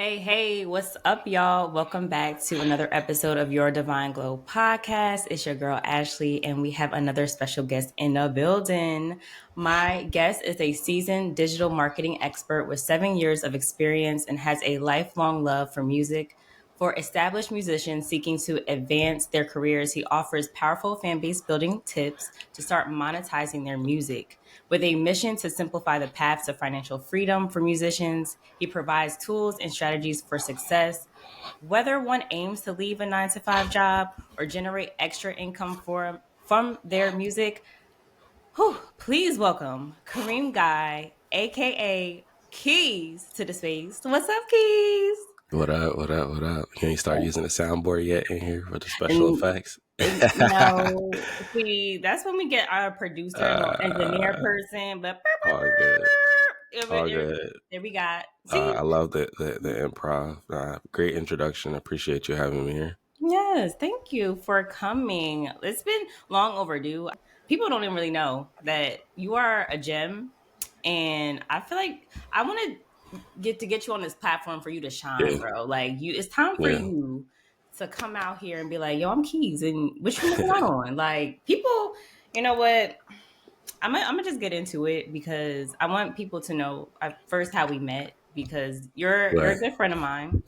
Hey, what's up, y'all? Welcome back to another episode of Your Divine Glow podcast. It's your girl, Ashley, and we have another special guest in the building. My guest is a seasoned digital marketing expert with 7 years of experience and has a lifelong love for music. For established musicians seeking to advance their careers, he offers powerful fan base building tips to start monetizing their music. With a mission to simplify the path to financial freedom for musicians, he provides tools and strategies for success. Whether one aims to leave a 9 to 5 job or generate extra income from their music, please welcome Kareem Guy, aka Keyz, to the space. What's up, Keyz? What up? What up? What up? Can you start using the soundboard yet in here for the special And effects? no, see, that's when we get our producer and our engineer uh, person. But all good. All there, good. there we got. See, I love the improv. Great introduction. Appreciate you having me here. yes, thank you for coming. It's been long overdue. People don't even really know that you are a gem, and I feel like I want to get you on this platform for you to shine, Yeah. bro. Like it's time for Yeah. you to come out here and be like, "Yo, I'm Keyz," and what you missing out on? Like people, you know what? I'm gonna just get into it because I want people to know first how we met because you're a Right. good friend of mine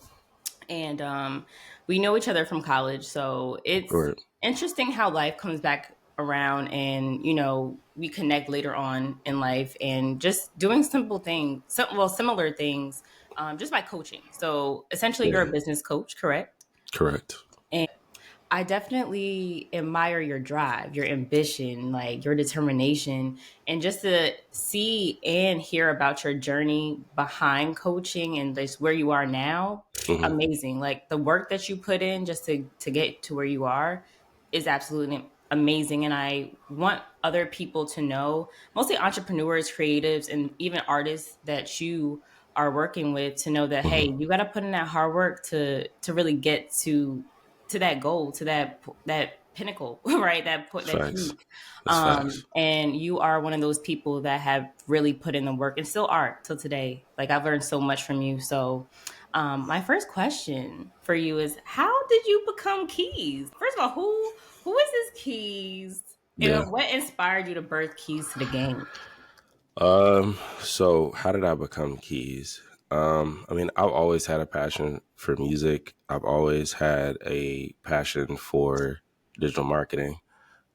and we know each other from college, so it's Right. interesting how life comes back around and we connect later on in life and just doing simple things, similar things, just by coaching. So essentially, you're a Yeah. business coach, correct? Correct. I definitely admire your drive, your ambition, like your determination, and just to see and hear about your journey behind coaching and just where you are now. Hmm. Amazing. Like the work that you put in just to get to where you are is absolutely amazing. And I want other people to know, mostly entrepreneurs, creatives, and even artists that you are working with to know that hey, Hmm. you got to put in that hard work to really get to that goal, to that pinnacle, right? That Facts. peak. That's facts. And you are one of those people that have really put in the work and still are till today. Like I've learned so much from you. So my first question for you is how did you become Keyz? First of all, who is this Keyz? Yeah. And what inspired you to birth Keyz to the game? So how did I become Keys? I mean, I've always had a passion for music. I've always had a passion for digital marketing.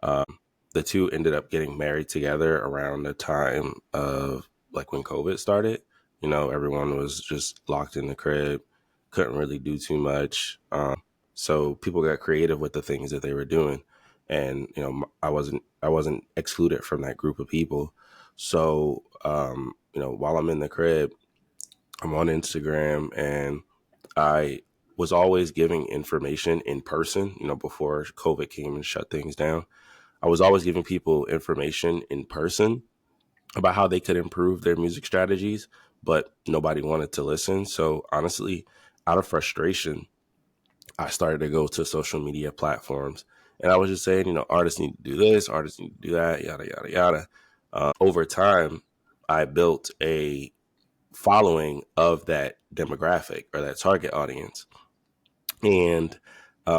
The two ended up getting married together around the time of like when COVID started. Everyone was just locked in the crib, couldn't really do too much. So people got creative with the things that they were doing, and I wasn't excluded from that group of people. So while I'm in the crib, I'm on Instagram, and I was always giving information in person. Before COVID came and shut things down, I was always giving people information in person about how they could improve their music strategies, but nobody wanted to listen. So honestly, out of frustration, I started to go to social media platforms, and I was just saying, artists need to do this, artists need to do that, yada, yada, yada. Over time, I built a following of that demographic or that target audience. And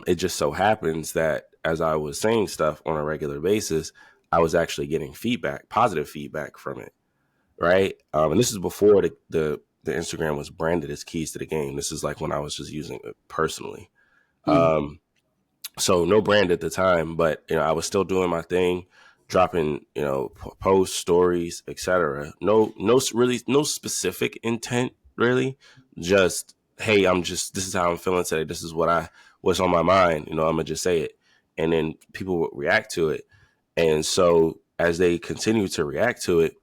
it just so happens that as I was saying stuff on a regular basis, I was actually getting feedback, positive feedback from it. Right. And this is before the Instagram was branded as Keyz to the Game. This is like when I was just using it personally. Mm. Um, so no brand at the time, but I was still doing my thing, dropping posts, stories, etc. No, really, no specific intent, really. Just hey, this is how I'm feeling today. This is what's on my mind. I'm gonna just say it, and then people would react to it. And so as they continue to react to it,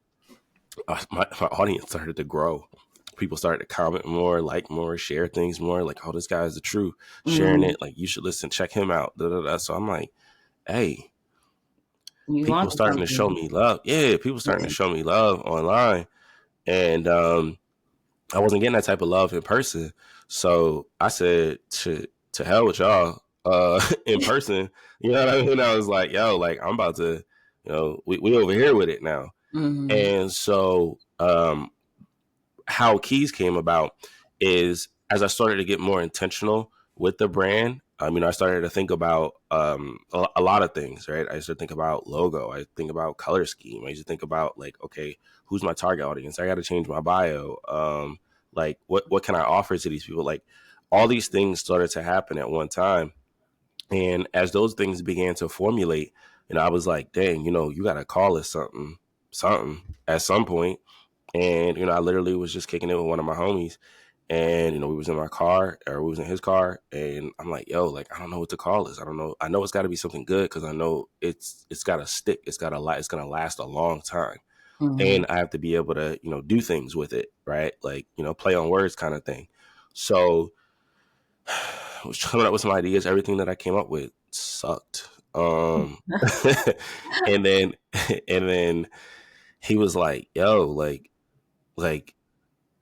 my audience started to grow. People started to comment more, like more, share things more. Like, oh, this guy is the truth. Sharing Mm. it, like you should listen, check him out. Da, da, da. So I'm like, hey, You people want starting to show something? me love. Yeah, people starting to Yeah. show me love online, and I wasn't getting that type of love in person. So I said to hell with y'all in person. You know what I mean? I was like, yo, like I'm about to, we over here with it now. Mm-hmm. And so how Keyz came about is as I started to get more intentional with the brand, I started to think about a lot of things, right? I used to think about logo. I think about color scheme. I used to think about like, okay, who's my target audience? I got to change my bio. Like, what can I offer to these people? Like, all these things started to happen at one time, and as those things began to formulate, I was like, dang, you got to call it something at some point. And I literally was just kicking it with one of my homies, and we was in my car, or we was in his car, and I'm like, yo, like, I don't know what to call this. I don't know. I know it's got to be something good, because I know it's got to stick. It's gonna last a long time, Mm-hmm. and I have to be able to do things with it, right? Like, play on words, kind of thing. So I was coming up with some ideas. Everything that I came up with sucked. And then and then he was like, yo, like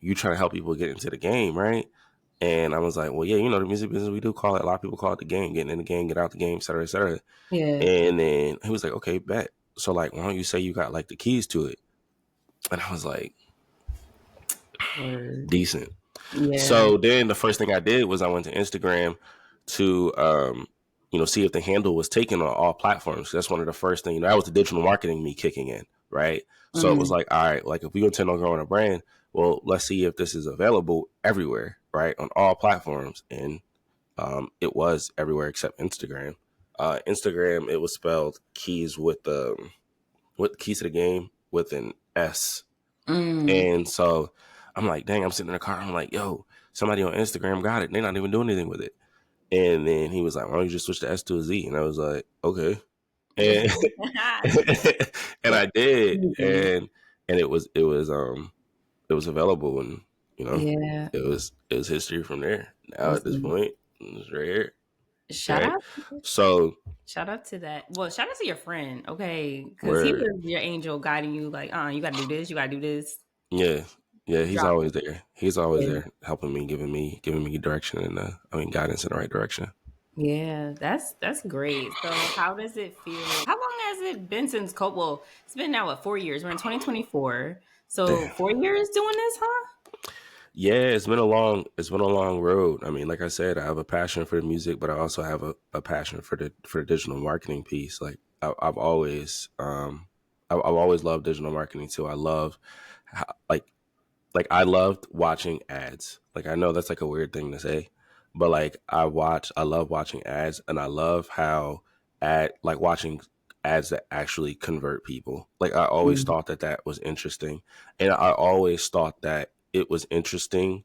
you trying to help people get into the game, right? And I was like, well, yeah, the music business, we do call it, a lot of people call it the game, getting in the game, get out the game, et cetera, et cetera. Yeah. And then he was like, okay, bet. So, like, why don't you say you got like the keys to it? And I was like, Word. decent. Yeah. So then the first thing I did was I went to Instagram to, see if the handle was taken on all platforms. That's one of the first things, that was the digital marketing me kicking in, right? So it was Mm-hmm. like, all right, like if we intend on growing a brand, well, let's see if this is available everywhere, right? On all platforms. And it was everywhere except Instagram. Instagram, it was spelled Keyz with Keys to the Game with an S. Mm. And so I'm like, dang, I'm sitting in the car. I'm like, yo, somebody on Instagram got it. They're not even doing anything with it. And then he was like, why don't you just switch the S to a Z? And I was like, okay. And and That's I did. easy. And it was available, and you know, Yeah. it was history from there. Now at this Listen, point, it's right here. shout Okay. out. So Shout out to that. Well, shout out to your friend, okay? Because he where was your angel guiding you, like, you got to do this, you got to do this. yeah. Yeah, he's Drop always it. there. He's always Yeah. there helping me, giving me direction, and guidance in the right direction. Yeah, that's great. So, how does it feel? How long has it been since COVID? Well, it's been now what 4 years. We're in 2024. So, Damn. 4 years doing this, huh? Yeah, it's been a long road. I mean, like I said, I have a passion for the music, but I also have a passion for the digital marketing piece. Like I've always loved digital marketing too. I love how, like I loved watching ads. Like, I know that's like a weird thing to say, but like I love watching ads, and I love how like watching ads that actually convert people. Like, I always Mm, thought that was interesting, and I always thought that it was interesting,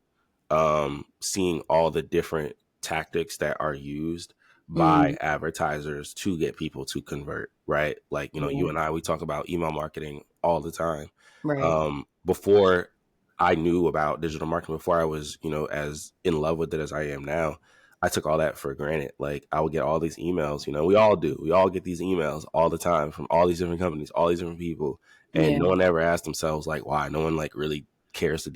seeing all the different tactics that are used by mm, advertisers to get people to convert, right? Like, yeah, you and I, we talk about email marketing all the time. right. Before I knew about digital marketing, before I was, as in love with it as I am now, I took all that for granted. Like, I would get all these emails, we all do. We all get these emails all the time from all these different companies, all these different people. And Yeah, no one ever asked themselves, like, why. No one like really cares to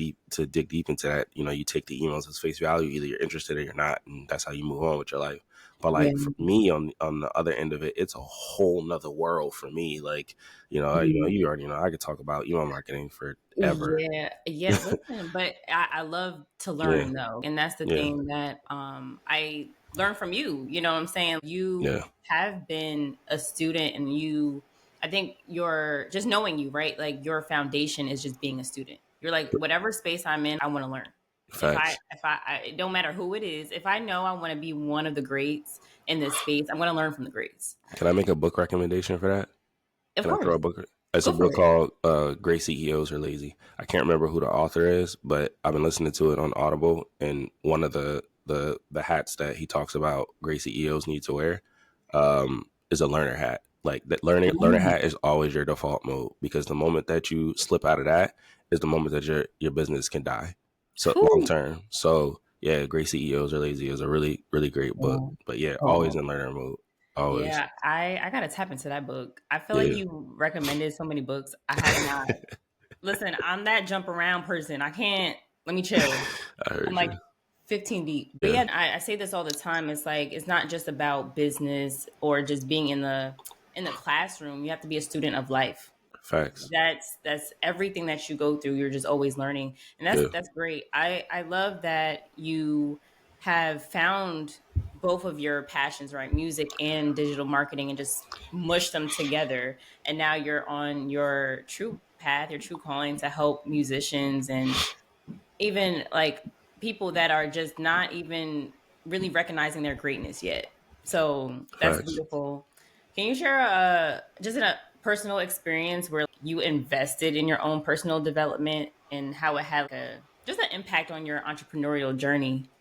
dig deep into that. You take the emails as face value, either you're interested or you're not, and that's how you move on with your life. But yeah, like, for me, on the other end of it, it's a whole nother world for me. Like, mhm. you already know I could talk about email marketing forever. Yeah, yeah. Listen, but I love to Yeah, learn though, and that's the yeah, thing that I learned from you. You know what I'm saying? You yeah. have been a student, and you. I think your just knowing you, right? Like your foundation is just being a student. You're like whatever space I'm in, I want to learn. Facts. It don't matter who it is. If I know I want to be one of the greats in this space, I'm going to learn from the greats. Can I make a book recommendation for that? Of Can I throw course, a book? It's a go for book it. called "Great CEOs Are Lazy." I can't remember who the author is, but I've been listening to it on Audible, and one of the hats that he talks about great CEOs need to wear, is a learner hat. Like, that learner Mm. hat is always your default mode, because the moment that you slip out of that is the moment that your business can die. So long Whew. term. So yeah, Great CEOs Are Lazy is a really really great book. Oh, But yeah, always oh. in learner mode. Always. Yeah, I gotta tap into that book. I feel like Yeah. you recommended so many books. I have not. Listen, I'm that jump around person. I can't. Let me chill. I I'm heard like you. 15 deep. But Yeah. yeah, I say this all the time. It's like it's not just about business or just being in the classroom. You have to be a student of life. Facts. That's everything that you go through. You're just always learning, and that's Yeah. that's great. I love that you have found both of your passions, right? Music and digital marketing, and just mush them together. And now you're on your true path, your true calling to help musicians and even like people that are just not even really recognizing their greatness yet. So that's Facts. beautiful. Can you share just a personal experience where you invested in your own personal development and how it had like a just an impact on your entrepreneurial journey?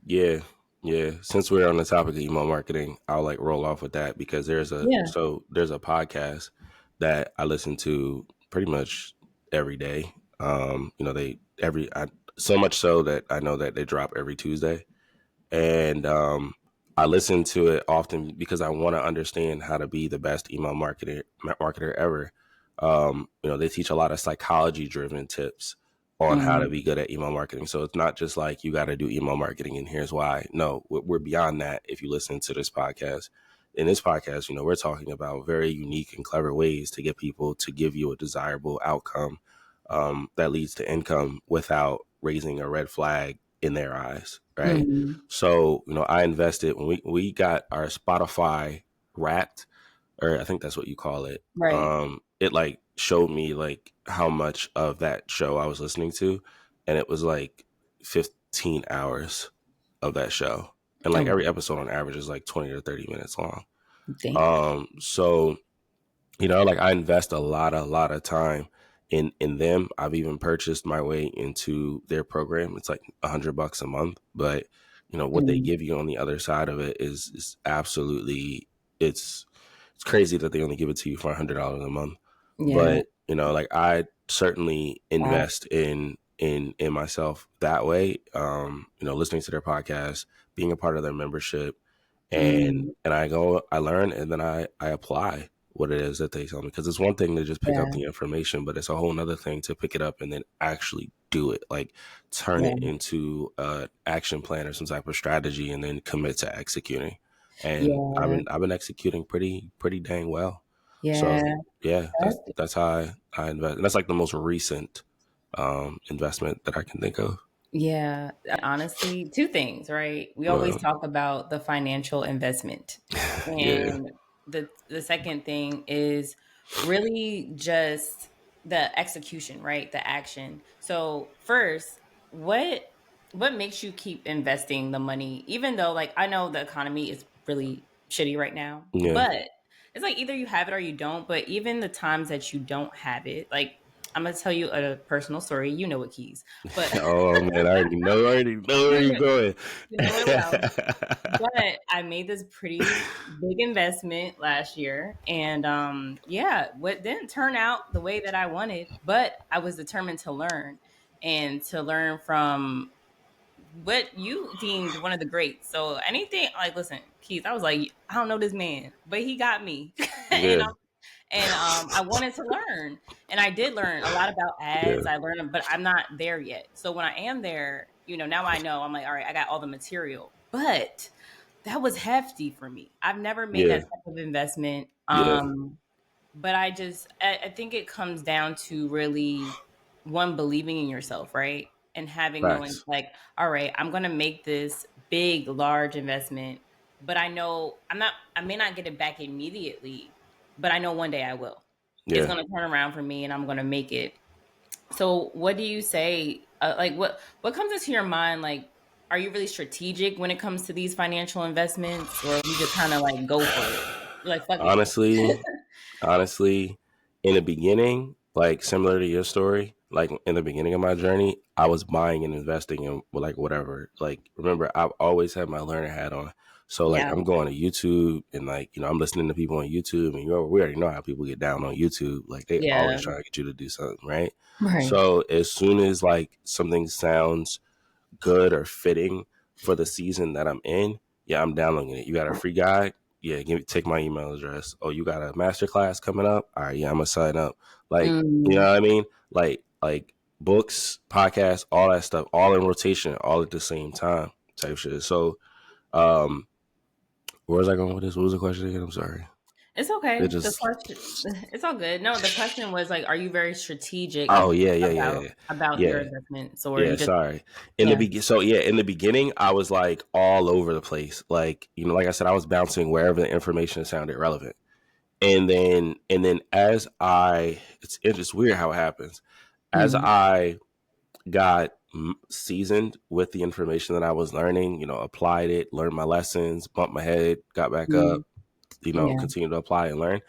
Yeah. Yeah. Since we're on the topic of email marketing, I'll like roll off with that because Yeah. there's a podcast that I listen to pretty much every day. So much so that I know that they drop every Tuesday. And I listen to it often because I want to understand how to be the best email marketer ever. They teach a lot of psychology driven tips on how to Mm, be good at email marketing. So it's not just like you got to do email marketing and here's why. No, we're beyond that. If you listen to this podcast, in this podcast, we're talking about very unique and clever ways to get people to give you a desirable outcome that leads to income without raising a red flag in their eyes, right? mm, So, I invested when we got our Spotify Wrapped, or I think that's what you call it. right. It like showed me like how much of that show I was listening to, and it was like 15 hours of that show, and like Oh, every episode on average is like 20 to 30 minutes long. damn. So like I invest a lot of time in them. I've even purchased my way into their program. It's like $100 a month, but what they Mm, give you on the other side of it is absolutely it's crazy that they only give it to you for $100 a month. yeah. But like I certainly Wow. invest in myself that way. Listening to their podcast, being a part of their membership, and Mm, I learn, and then I apply what it is that they tell me, because it's one thing to just pick up yeah. the information, but it's a whole nother thing to pick it up and then actually do it, like turn Yeah. it into a action plan or some type of strategy and then commit to executing. And I've Yeah. been executing pretty dang well. Yeah. So yeah, That's, that's how I invest, and that's like the most recent investment that I can think of. yeah. Honestly, two things, right? We always Well, talk about the financial investment. yeah, And the second thing is really just the execution, right? The action. So first, what what makes you keep investing the money, even though like I know the economy is really shitty right now, yeah. but it's like either you have it or you don't. But even the times that you don't have it, like I'm gonna tell you a personal story. You know what keys, but Oh man, I already know where you you're know, going. you know it well. But I made this pretty big investment last year, and yeah, what didn't turn out the way that I wanted, but I was determined to learn and to learn from what you deemed one of the greats. So anything like, listen, Keith, I was like, I don't know this man, but he got me, and Yeah, I wanted to learn, and I did learn a lot about yeah, ads. I learned, but I'm not there yet. So when I am there, now I know. I'm like, all right, I got all the material, but that was hefty for me. I've never made yeah, that type of investment. yeah. But I think it comes down to really one believing in yourself, right? And having knowing Facts. like, all right, I'm gonna make this big, large investment, but I know I may not get it back immediately, but I know one day I will. It's Yeah. gonna turn around for me and I'm gonna make it. So what do you say? Like what comes into your mind? Like, are you really strategic when it comes to these financial investments, or you just kind of like go for it? You're like, fuck it. Honestly, honestly, in the beginning, like similar to your story, like in the beginning of my journey, I was buying and investing in like whatever. Like remember, I've always had my learner hat on. So like Yeah, I'm going to YouTube and like, I'm listening to people on YouTube, and we already know how people get down on YouTube. Like they yeah, always trying to get you to do something, right? right. So as soon as like something sounds good or fitting for the season that I'm in, yeah, I'm downloading it. You got a free guide? Yeah, take my email address. Oh, you got a master class coming up? All right, yeah, I'm gonna sign up. Like, you know Mm, what I mean? Like books, podcasts, all that stuff, all in rotation, all at the same time, type shit. So, where was I going with this? What was the question again? I'm sorry. It's It okay. The just question, it's all good. No, the question was like, are you very strategic oh yeah, yeah, yeah, about yeah. your Yeah. investments, or Yeah, you just sorry. yeah. In the beginning, I was like all over the place. Like, like I said, I was bouncing wherever the information sounded relevant. And then as it's just weird how it happens. As Mm, I got seasoned with the information that I was learning, applied it, learned my lessons, bumped my head, got back up, mm, yeah. continued to apply and learn.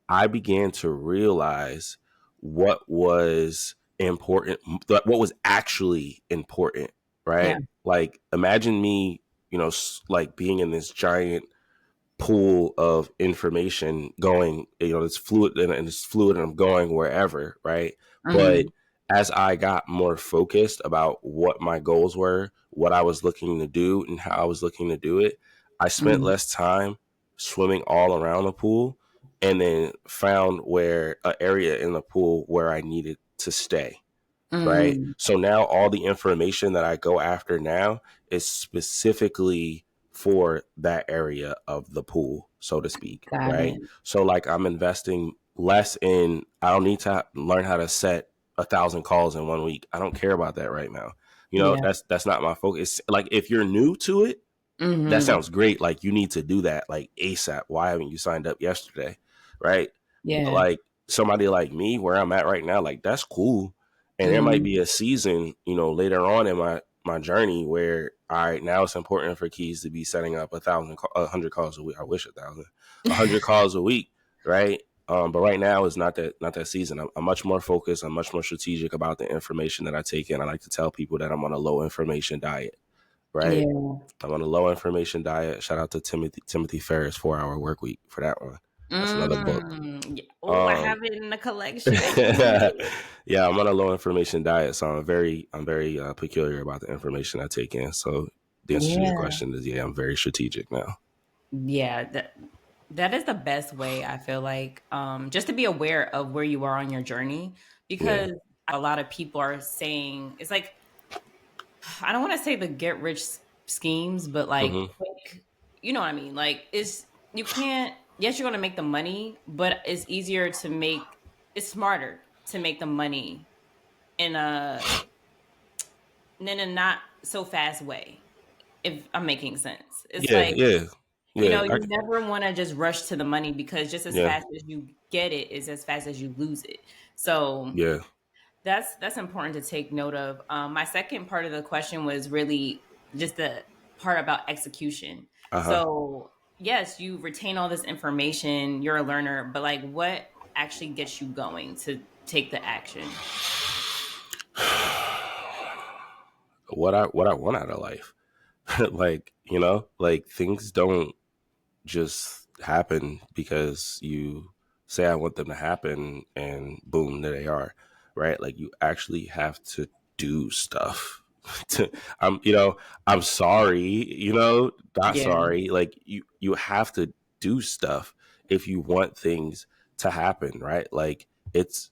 I began to realize what was important, what was actually important, Yeah. right? Like, imagine me, like being in this giant pool of information going, it's fluid and it's fluid and I'm going wherever, right? But Hmm. as I got more focused about what my goals were, what I was looking to do and how I was looking to do it, I spent Hmm. less time swimming all around the pool and then found where an area in the pool where I needed to stay, right? Hmm. So now all the information that I go after now is specifically for that area of the pool, so to speak, Got right? it. So like I'm investing less in, I don't need to learn how to set 1,000 calls in 1 week. I don't care about that right now. Yeah. That's not my focus. Like if you're new to it, that Hmm. sounds great. Like you need to do that like ASAP. Why haven't you signed up yesterday? Right. But Yeah. like somebody like me, where I'm at right now, like that's cool. And there might Hmm. be a season, later on in my journey where all right, now it's important for Keyz to be setting up 100 calls a week. I wish 100 calls a week, right? But right now is not that season. I'm much more focused. I'm much more strategic about the information that I take in. I like to tell people that I'm on a low information diet, right? Yeah. I'm on a low information diet. Shout out to Timothy Ferris, 4 Hour Work Week for that one. That's another book. Mm. Yeah. Oh, I Um, have it in the collection. I need it. yeah, I'm on a low information diet, so I'm very peculiar about the information I take in. So the answer to your Yeah. question is, yeah, I'm very strategic now. Yeah. That is the best way, I feel like, just to be aware of where you are on your journey, Yeah. because a lot of people are saying it's like, I don't want to say the get rich schemes, but like Hmm. quick, you know what I mean? Like it's you can't. Yes, you're going to make the money, but it's easier to make. It's smarter to make the money in a not so fast way. If I'm making sense, it's Yeah. like, Yeah. Yeah. you never want to just rush to the money, because just as Yeah. fast as you get it is as fast as you lose it. So Yeah. that's important to take note of. My second part of the question was really just the part about execution. Uh huh. So yes, you retain all this information, you're a learner, but like what actually gets you going to take the action? What I want out of life, like like things don't just happen because you say I want them to happen and boom, there they are, right? Like you actually have to do stuff. to, I'm sorry, not Yeah. sorry. Like you have to do stuff if you want things to happen, right? Like it's,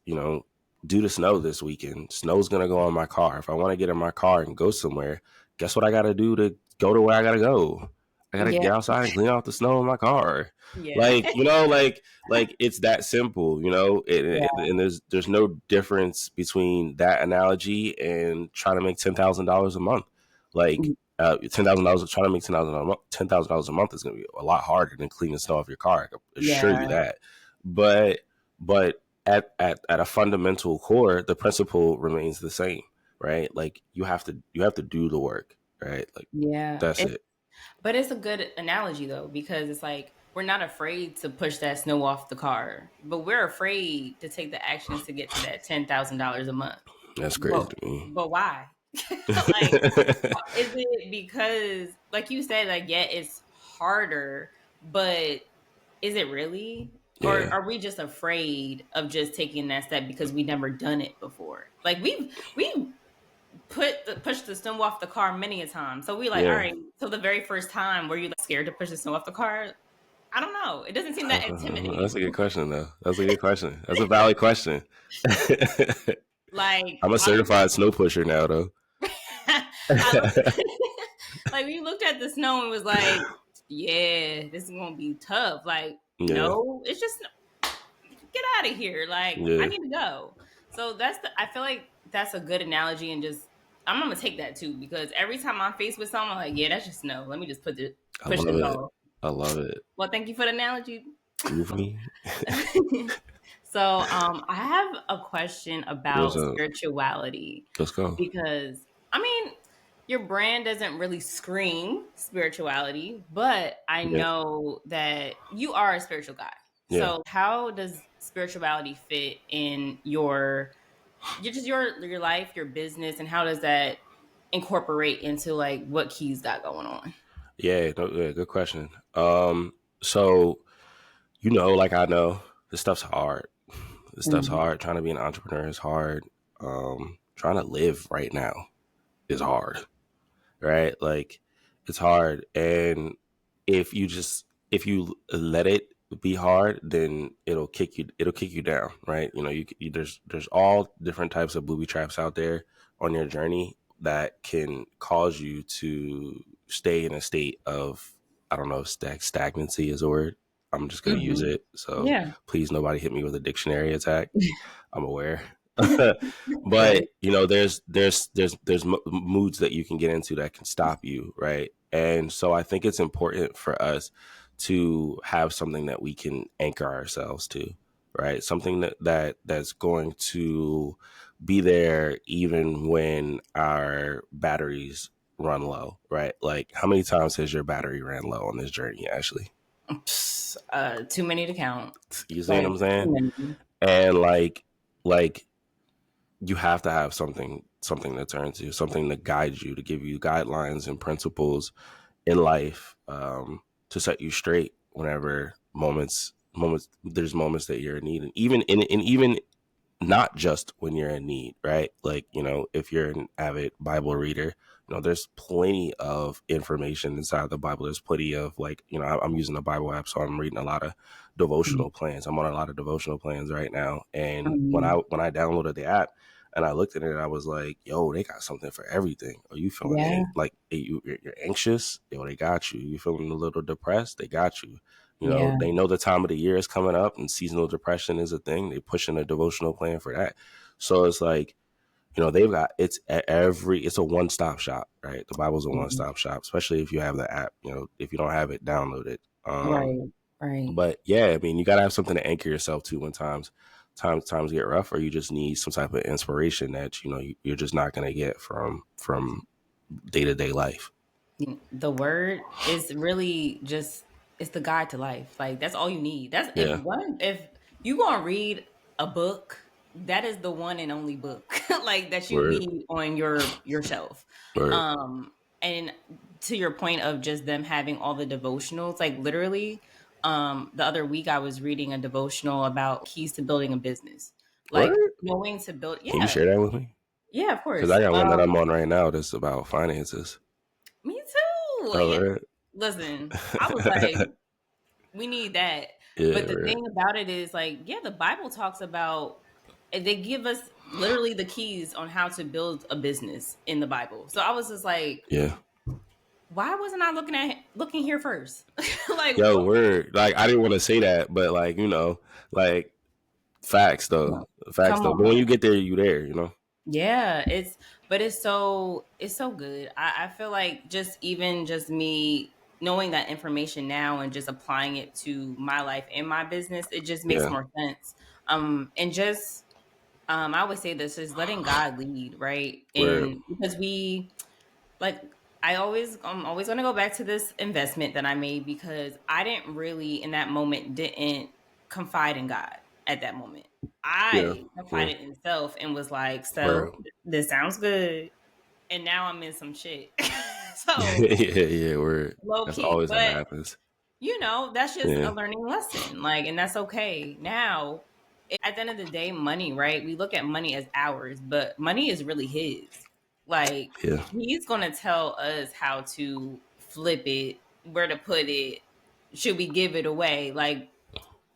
due to snow this weekend, snow's gonna go on my car. If I want to get in my car and go somewhere, guess what I gotta do to go to where I gotta go? I gotta Yeah. get outside and clean off the snow in my car. Yeah. Like, like it's that simple, and there's no difference between that analogy and trying to make $10,000 a month. Like, Yeah. $10,000, trying to make $10,000 a month is going to be a lot harder than cleaning snow off your car. I can assure you Yeah. that. But at a fundamental core, the principle remains the same, right? Like you have to do the work, right? Like Yeah. that's it. But it's a good analogy though, because it's like we're not afraid to push that snow off the car, but we're afraid to take the actions to get to that $10,000 a month. That's crazy But to me. why? Like, is it because, like you said, like yeah, it's harder, but is it really? Or Yeah. are we just afraid of just taking that step because we never done it before? Like we push the snow off the car many a time. So we like, all Yeah. right. So the very first time, were you like scared to push the snow off the car? I don't know. It doesn't seem that That's a intimidating. good question, though. That's a good question. That's a valid question. Like I'm a I looked certified snow pusher now, though. at, I looked like we looked at the snow and was like, yeah, this is gonna be tough. Like Yeah. no, it's just get out of here. Like, I Yeah. need to go. So I feel like that's a good analogy, and just, I'm going to take that too, because every time I'm faced with something, I'm like, yeah, that's just no. Let me just I push love this it. off. I love it. Well, thank you for the analogy. You feel me? So, I have a question What's about up? spirituality, Let's go. because I mean, your brand doesn't really scream spirituality, but I Yeah. know that you are a spiritual guy. Yeah. So, how does spirituality fit in your life, your business, and how does that incorporate into like what Key's got going on? Yeah. No, yeah. Good question. So like I know this stuff's hard. This stuff's Mhm. hard. Trying to be an entrepreneur is hard. Trying to live right now is hard. Right? Like it's hard. And if you let it be hard, then it'll kick you down, right? There's all different types of booby traps out there on your journey that can cause you to stay in a state of, I don't know if stagnancy is a word. I'm just gonna use Mhm. it. So Yeah. please nobody hit me with a dictionary attack. I'm aware. Right. But there's moods that you can get into that can stop you, right? And so I think it's important for us to have something that we can anchor ourselves to, right? Something that's going to be there even when our batteries run low, right? Like how many times has your battery ran low on this journey, Ashley? Too many to count. You see what Like, I'm too saying? many. And like you have to have something to turn to, something to guide you, to give you guidelines and principles in life, to set you straight whenever moments there's moments that you're in need, and even not just when you're in need, right? Like, if you're an avid Bible reader, there's plenty of information inside the Bible. There's plenty of, like, I'm using the Bible app, so I'm reading a lot of devotional plans. I'm on a lot of devotional plans right now. And when I Mhm. when I downloaded the app and I looked at it, I was like, yo, they got something for everything. Are you feeling Yeah. like you're anxious? Yo, they got you. You feeling a little depressed? They got you. Yeah. They know the time of the year is coming up and seasonal depression is a thing. They pushing a devotional plan for that. So it's like, they've got, it's a one-stop shop, right? The Bible's a Mhm. one-stop shop, especially if you have the app. If you don't have it, download it. Right. Right. But yeah, I mean, you got to have something to anchor yourself to when times get rough, or you just need some type of inspiration that, you're just not going to get from day-to-day life. The word is really just, it's the guide to life. Like, that's all you need. That's Yeah. if you gonna read a book, that is the one and only book like that you Word. need on your shelf. Word. And to your point of just them having all the devotionals, like literally, the other week I was reading a devotional about keys to building a business. Like, Word. knowing to build, Can you yeah. share that with me? Yeah, of Because I course. got one that I'm on right now that's about finances. Me too. Oh, Yeah. word. Listen, I was like, we need that. Yeah, But the word. thing about it is, like, yeah, the Bible talks about, they give us literally the keys on how to build a business in the Bible. So I was just like, Yeah. why wasn't I looking here first? Like, Yo, what? word. Like, I didn't want to say that, but like, like facts though. Facts Come though. But when on. you get there, you there. Yeah, it's so good. I feel like just even just me knowing that information now and just applying it to my life and my business, it just makes Yeah. more sense. And just I always say this is letting God lead, right? Word. And because like, I'm always gonna go back to this investment that I made, because I didn't really in that moment didn't confide in God at that moment. Yeah. I Yeah. confided in self and was like, Word. so this sounds good. And now I'm in some shit. So Yeah, yeah, word. low That's key. always how it But happens. that's just a Yeah. learning lesson. Like, and that's okay. Now, at the end of the day, money, right? We look at money as ours, but money is really his. Like, Yeah. he's gonna tell us how to flip it, where to put it, should we give it away? Like,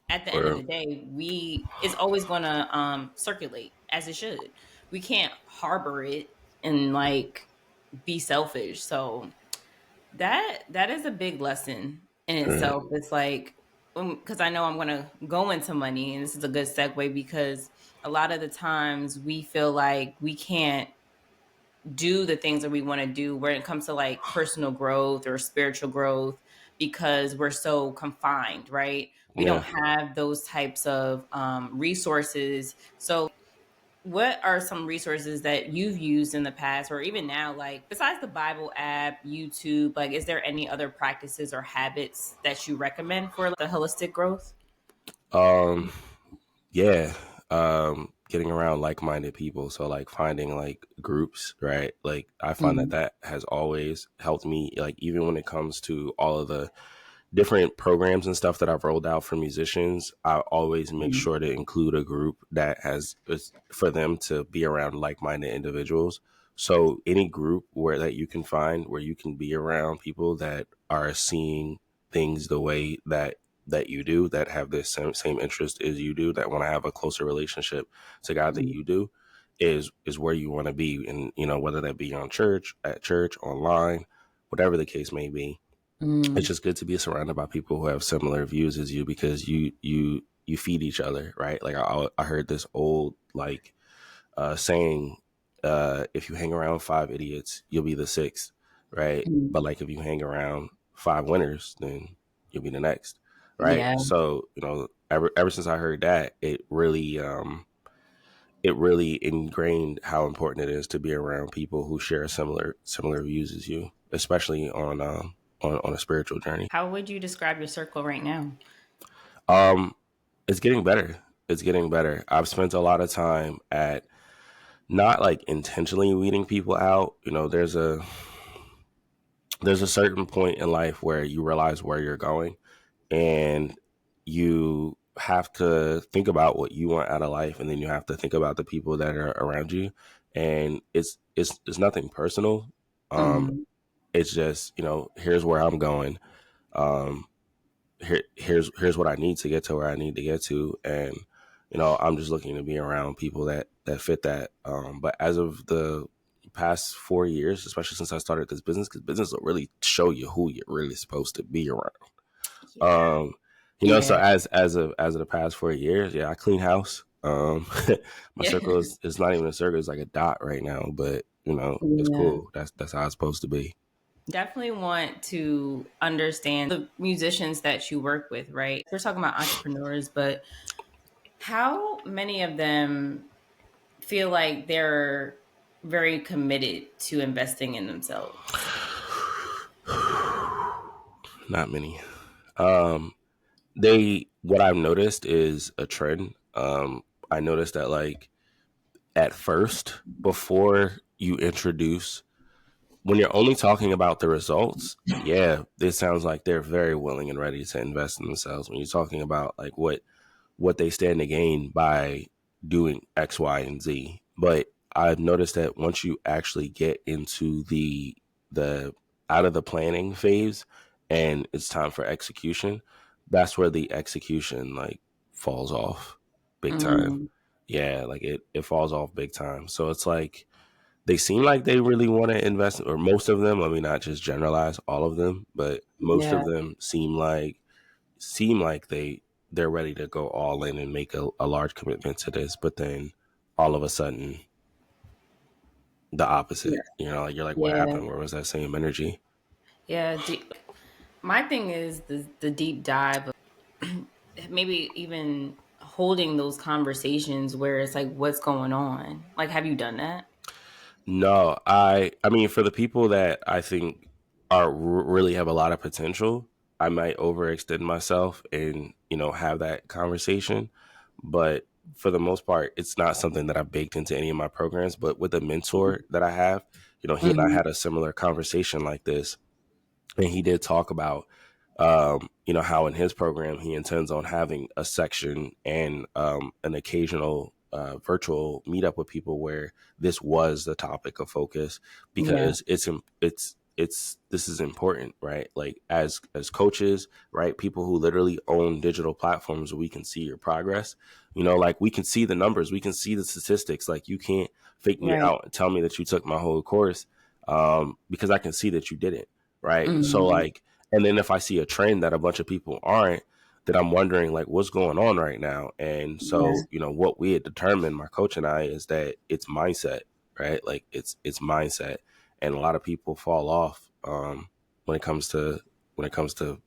at the end of Word. the day, it's always gonna circulate as it should. We can't harbor it and like be selfish. So that is a big lesson in Right. itself. It's like, because I know I'm going to go into money, and this is a good segue because a lot of the times we feel like we can't do the things that we want to do when it comes to like personal growth or spiritual growth because we're so confined, right? We don't Yeah. have those types of resources. So, what are some resources that you've used in the past or even now, like besides the Bible app, YouTube? Like, is there any other practices or habits that you recommend for the holistic growth? Um, yeah. Getting around like-minded people. So like finding like groups, right? Like I find that Mm-hmm. that has always helped me. Like even when it comes to all of the different programs and stuff that I've rolled out for musicians, I always make sure to include a group that has is for them to be around like-minded individuals. So any group where that you can find where you can be around people that are seeing things the way that you do, that have the same interest as you do, that want to have a closer relationship to God that you do, is where you want to be. And whether that be on church, at church, online, whatever the case may be, it's Mm-hmm. just good to be surrounded by people who have similar views as you, because you feed each other, right? Like I heard this old like saying, if you hang around five idiots, you'll be the sixth, right? But like if you hang around five winners, then you'll be the next, right? Yeah. So ever since I heard that, it really ingrained how important it is to be around people who share similar views as you, especially on a spiritual journey. How would you describe your circle right now? Um, it's getting better. It's getting better. I've spent a lot of time at not like intentionally weeding people out. There's a certain point in life where you realize where you're going, and you have to think about what you want out of life, and then you have to think about the people that are around you. And it's nothing personal. Um, Mm-hmm. it's just here's where I'm going. Um, here's what I need to get to where I need to get to, and I'm just looking to be around people that fit that. But as of the past 4 years, especially since I started this business, because business will really show you who you're really supposed to be around. Yeah. So Yeah. as of the past 4 years, yeah, I clean house. My Yeah. circle is not even a circle; it's like a dot right now. But it's Yeah. cool. That's how it's supposed to be. Definitely want to understand the musicians that you work with, right? We're talking about entrepreneurs, but how many of them feel like they're very committed to investing in themselves? Not many. Um, what I've noticed is a trend. I noticed that like at first, before you introduce, when you're only talking about the results, yeah, this sounds like they're very willing and ready to invest in themselves. When you're talking about like what they stand to gain by doing X, Y, and Z. But I've noticed that once you actually get into the out of the planning phase and it's time for execution, that's where the execution like falls off big time. Mm, Yeah, like it falls off big time. So it's like they seem like they really want to invest, or most of them. Let me not just generalize all of them, but most yeah, of them seem like they're ready to go all in and make a large commitment to this, but then all of a sudden the yeah, opposite. Like you're like, what yeah, happened? Where was that same energy? yeah. My thing is the deep dive of maybe even holding those conversations where it's like, what's going on? Like, have you done that? No, I mean, for the people that I think really have a lot of potential, I might overextend myself and have that conversation. But for the most part, it's not something that I've baked into any of my programs. But with a mentor that I have, he and I Hmm. had a similar conversation like this, and he did talk about how in his program he intends on having a section and an occasional virtual meetup with people where this was the topic of focus, Yeah, because it's this is important, right? Like as coaches, right? People who literally own digital platforms, we can see your progress. Like we can see the numbers, we can see the statistics. Like you can't fake me right. out and tell me that you took my whole course, because I can see that you didn't, right? So Hmm. like, and then if I see a trend that a bunch of people aren't, that I'm wondering like what's going on right now. And Yeah. so, what we had determined, my coach and I, is that it's mindset, right? Like it's mindset. And a lot of people fall off when it comes to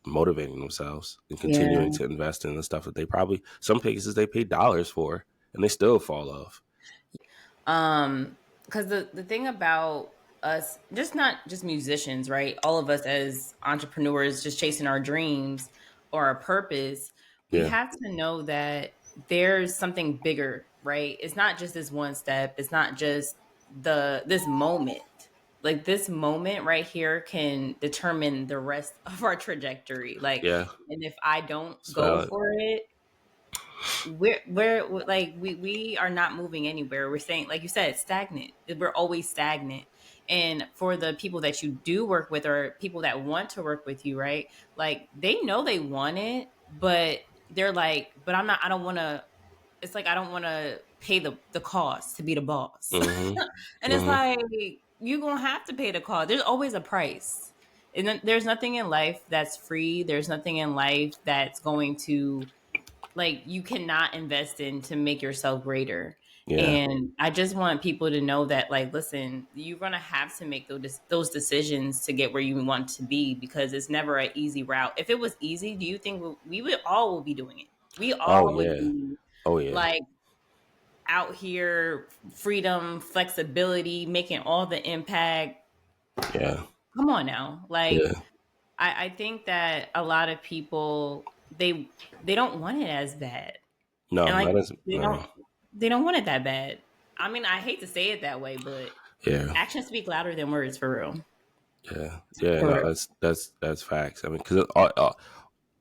motivating themselves and Yeah. continuing to invest in the stuff that they probably, some cases they pay dollars for, and they still fall off. Because the thing about us, just not just musicians, right? All of us as entrepreneurs, just chasing our dreams or our purpose, we Yeah. have to know that there's something bigger, right? It's not just this one step. It's not just this moment. Like this moment right here can determine the rest of our trajectory. Like, Yeah. and if I don't It's go valid. for it, we're like we are not moving anywhere. We're saying, like you said, stagnant. We're always stagnant. And for the people that you do work with, or people that want to work with you, right, like they know they want it, but they're like, but I don't want to, it's like I don't want to pay the cost to be the boss. Mm-hmm. And it's Mm-hmm. like, you're gonna have to pay the cost. There's always a price. And then there's nothing in life that's free. There's nothing in life that's going to, like, you cannot invest in to make yourself greater. Yeah. And I just want people to know that, like, listen, you're gonna have to make those decisions to get where you want to be, because it's never an easy route. If it was easy, do you think we would all will be doing it? We Oh all would yeah. be Oh yeah. like out here, freedom, flexibility, making all the impact. Yeah. Come on now, like, Yeah. I think that a lot of people, they don't want it as bad. No, And like not as they no. don't they don't want it that bad. I mean, I hate to say it that way, but Yeah. actions speak louder than words, for real. Yeah. Yeah. For No, real. that's facts. I mean, because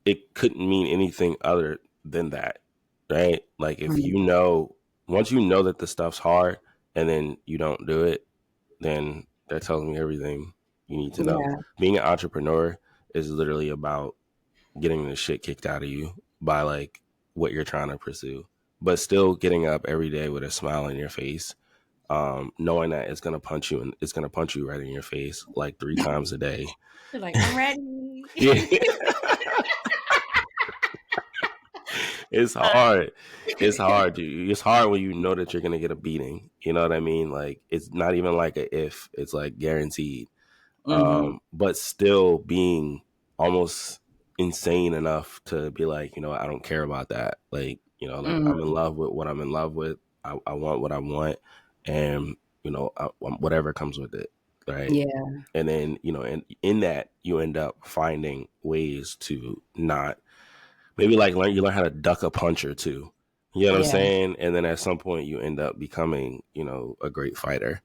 it couldn't mean anything other than that, right? Like if Mhm. once you know that the stuff's hard and then you don't do it, then that tells me everything you need to know. Yeah. Being an entrepreneur is literally about getting the shit kicked out of you by like what you're trying to pursue, but still getting up every day with a smile on your face, knowing that it's gonna punch you and it's gonna punch you right in your face like 3 times a day. They're like, I'm ready. Yeah. It's hard. It's hard. It's hard when you know that you're gonna get a beating. You know what I mean? Like it's not even like a if. It's like guaranteed. Hmm. But still being almost insane enough to be like, I don't care about that. Like, like I'm in Hmm. love with what I'm in love with. I want what I want, and whatever comes with it, right? Yeah. And then and in that you end up finding ways to not maybe like you learn how to duck a punch or two. You know what I'm Yeah. saying? And then at some point you end up becoming, a great fighter.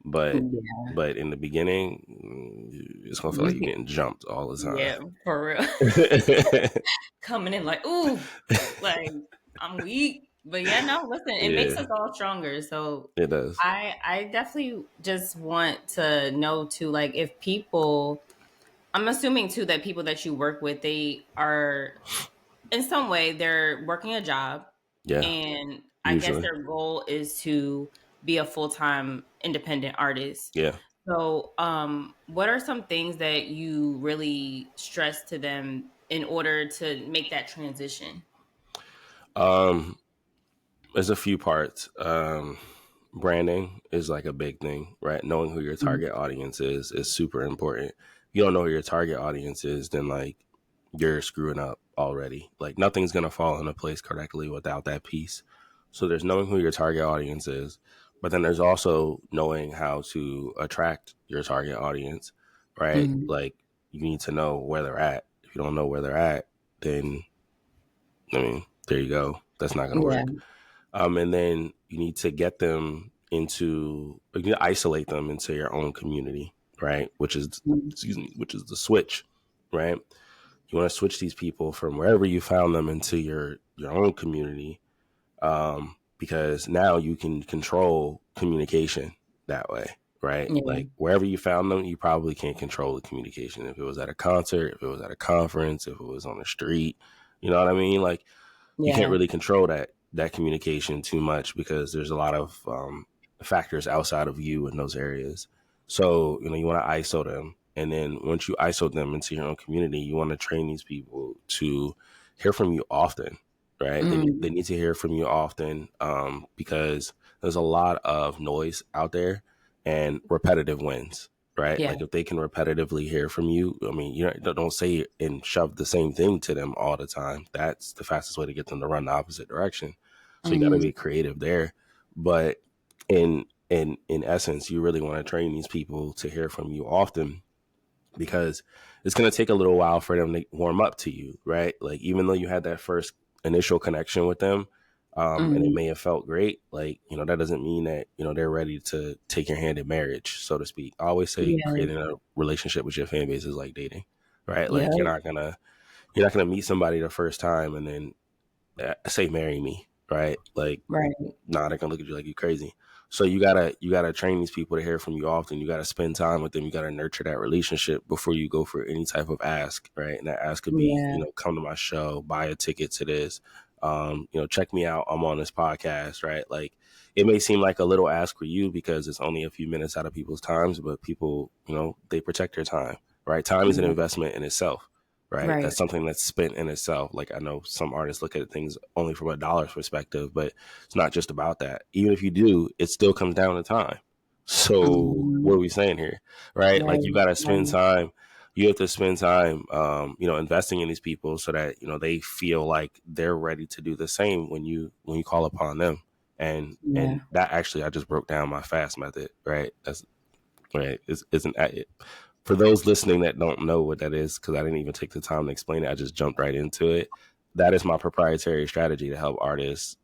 But Yeah. in the beginning, it's gonna feel like you're getting jumped all the time. Yeah, for real. Coming in like, ooh, like I'm weak. But yeah, no, listen, it makes Yeah, us all stronger. So it does. I definitely just want to know too, like, if people, I'm assuming too that people that you work with, they are in some way they're working a job, Yeah, and I guess usually. their goal is to be a full-time independent artist. Yeah. So, what are some things that you really stress to them in order to make that transition? Um, there's a few parts. Branding is like a big thing, right? Knowing who your Mhm. target audience is super important. If you don't know who your target audience is, then like you're screwing up already. Like nothing's gonna fall into place correctly without that piece. So there's knowing who your target audience is, but then there's also knowing how to attract your target audience, right? Mhm. Like you need to know where they're at. If you don't know where they're at, then I mean, there you go. That's not gonna Yeah. work. And then you need to get them into, you need to isolate them into your own community, right? Mhm. Which is the switch, right? You want to switch these people from wherever you found them into your own community, because now you can control communication that way, right? Yeah. Like wherever you found them, you probably can't control the communication. If it was at a concert, if it was at a conference, if it was on the street, you know what I mean? Like you can't Yeah. really control that communication too much because there's a lot of factors outside of you in those areas. So you want to ISO them, and then once you ISO them into your own community, you want to train these people to hear from you often, right? They Mm, need to hear from you often, because there's a lot of noise out there, and repetitive wins, right? yeah. Like if they can repetitively hear from you, I mean, you don't say and shove the same thing to them all the time. That's the fastest way to get them to run the opposite direction. So you got to Mm, be creative there. But in essence, you really want to train these people to hear from you often, because it's going to take a little while for them to warm up to you, right? Like even though you had that first initial connection with them, and it mm, may have felt great, like, that doesn't mean that, they're ready to take your hand in marriage, so to speak. I always say yeah. creating a relationship with your fan base is like dating, right? Yeah. Like you're not gonna meet somebody the first time and then say marry me, right? Like, Right. nah, they're gonna look at you like you crazy. So you gotta train these people to hear from you often. You gotta spend time with them. You gotta nurture that relationship before you go for any type of ask, right? And that ask could be, Yeah. come to my show, buy a ticket to this, check me out. I'm on this podcast, right? Like it may seem like a little ask for you because it's only a few minutes out of people's times, but people, they protect their time, right? Time is an Yeah. investment in itself, right? Right. That's something that's spent in itself. Like I know some artists look at things only from a dollar's perspective, but it's not just about that. Even if you do, it still comes down to time. So Mhm. what are we saying here, right? Like Right. you got to spend Right. time. You have to spend time, investing in these people so that they feel like they're ready to do the same when you call upon them. And Yeah. that actually, I just broke down my fast method, right? That's right. Isn't it? For those listening that don't know what that is, because I didn't even take the time to explain it, I just jumped right into it. That is my proprietary strategy to help artists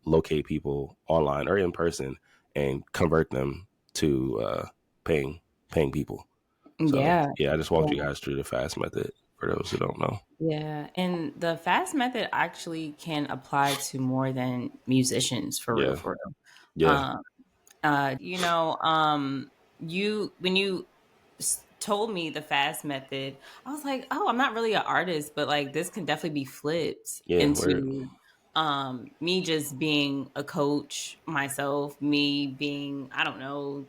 locate people online or in person and convert them to paying paying people. So Yeah. yeah, I just walked you Yeah. guys through the fast method for those who don't know. Yeah. And the fast method actually can apply to more than musicians for real, Yeah, for real. yeah, Um, you when you told me the fast method, I was like, oh, I'm not really an artist, but like this can definitely be flipped yeah. Word. into me just being a coach myself, me being, I don't know,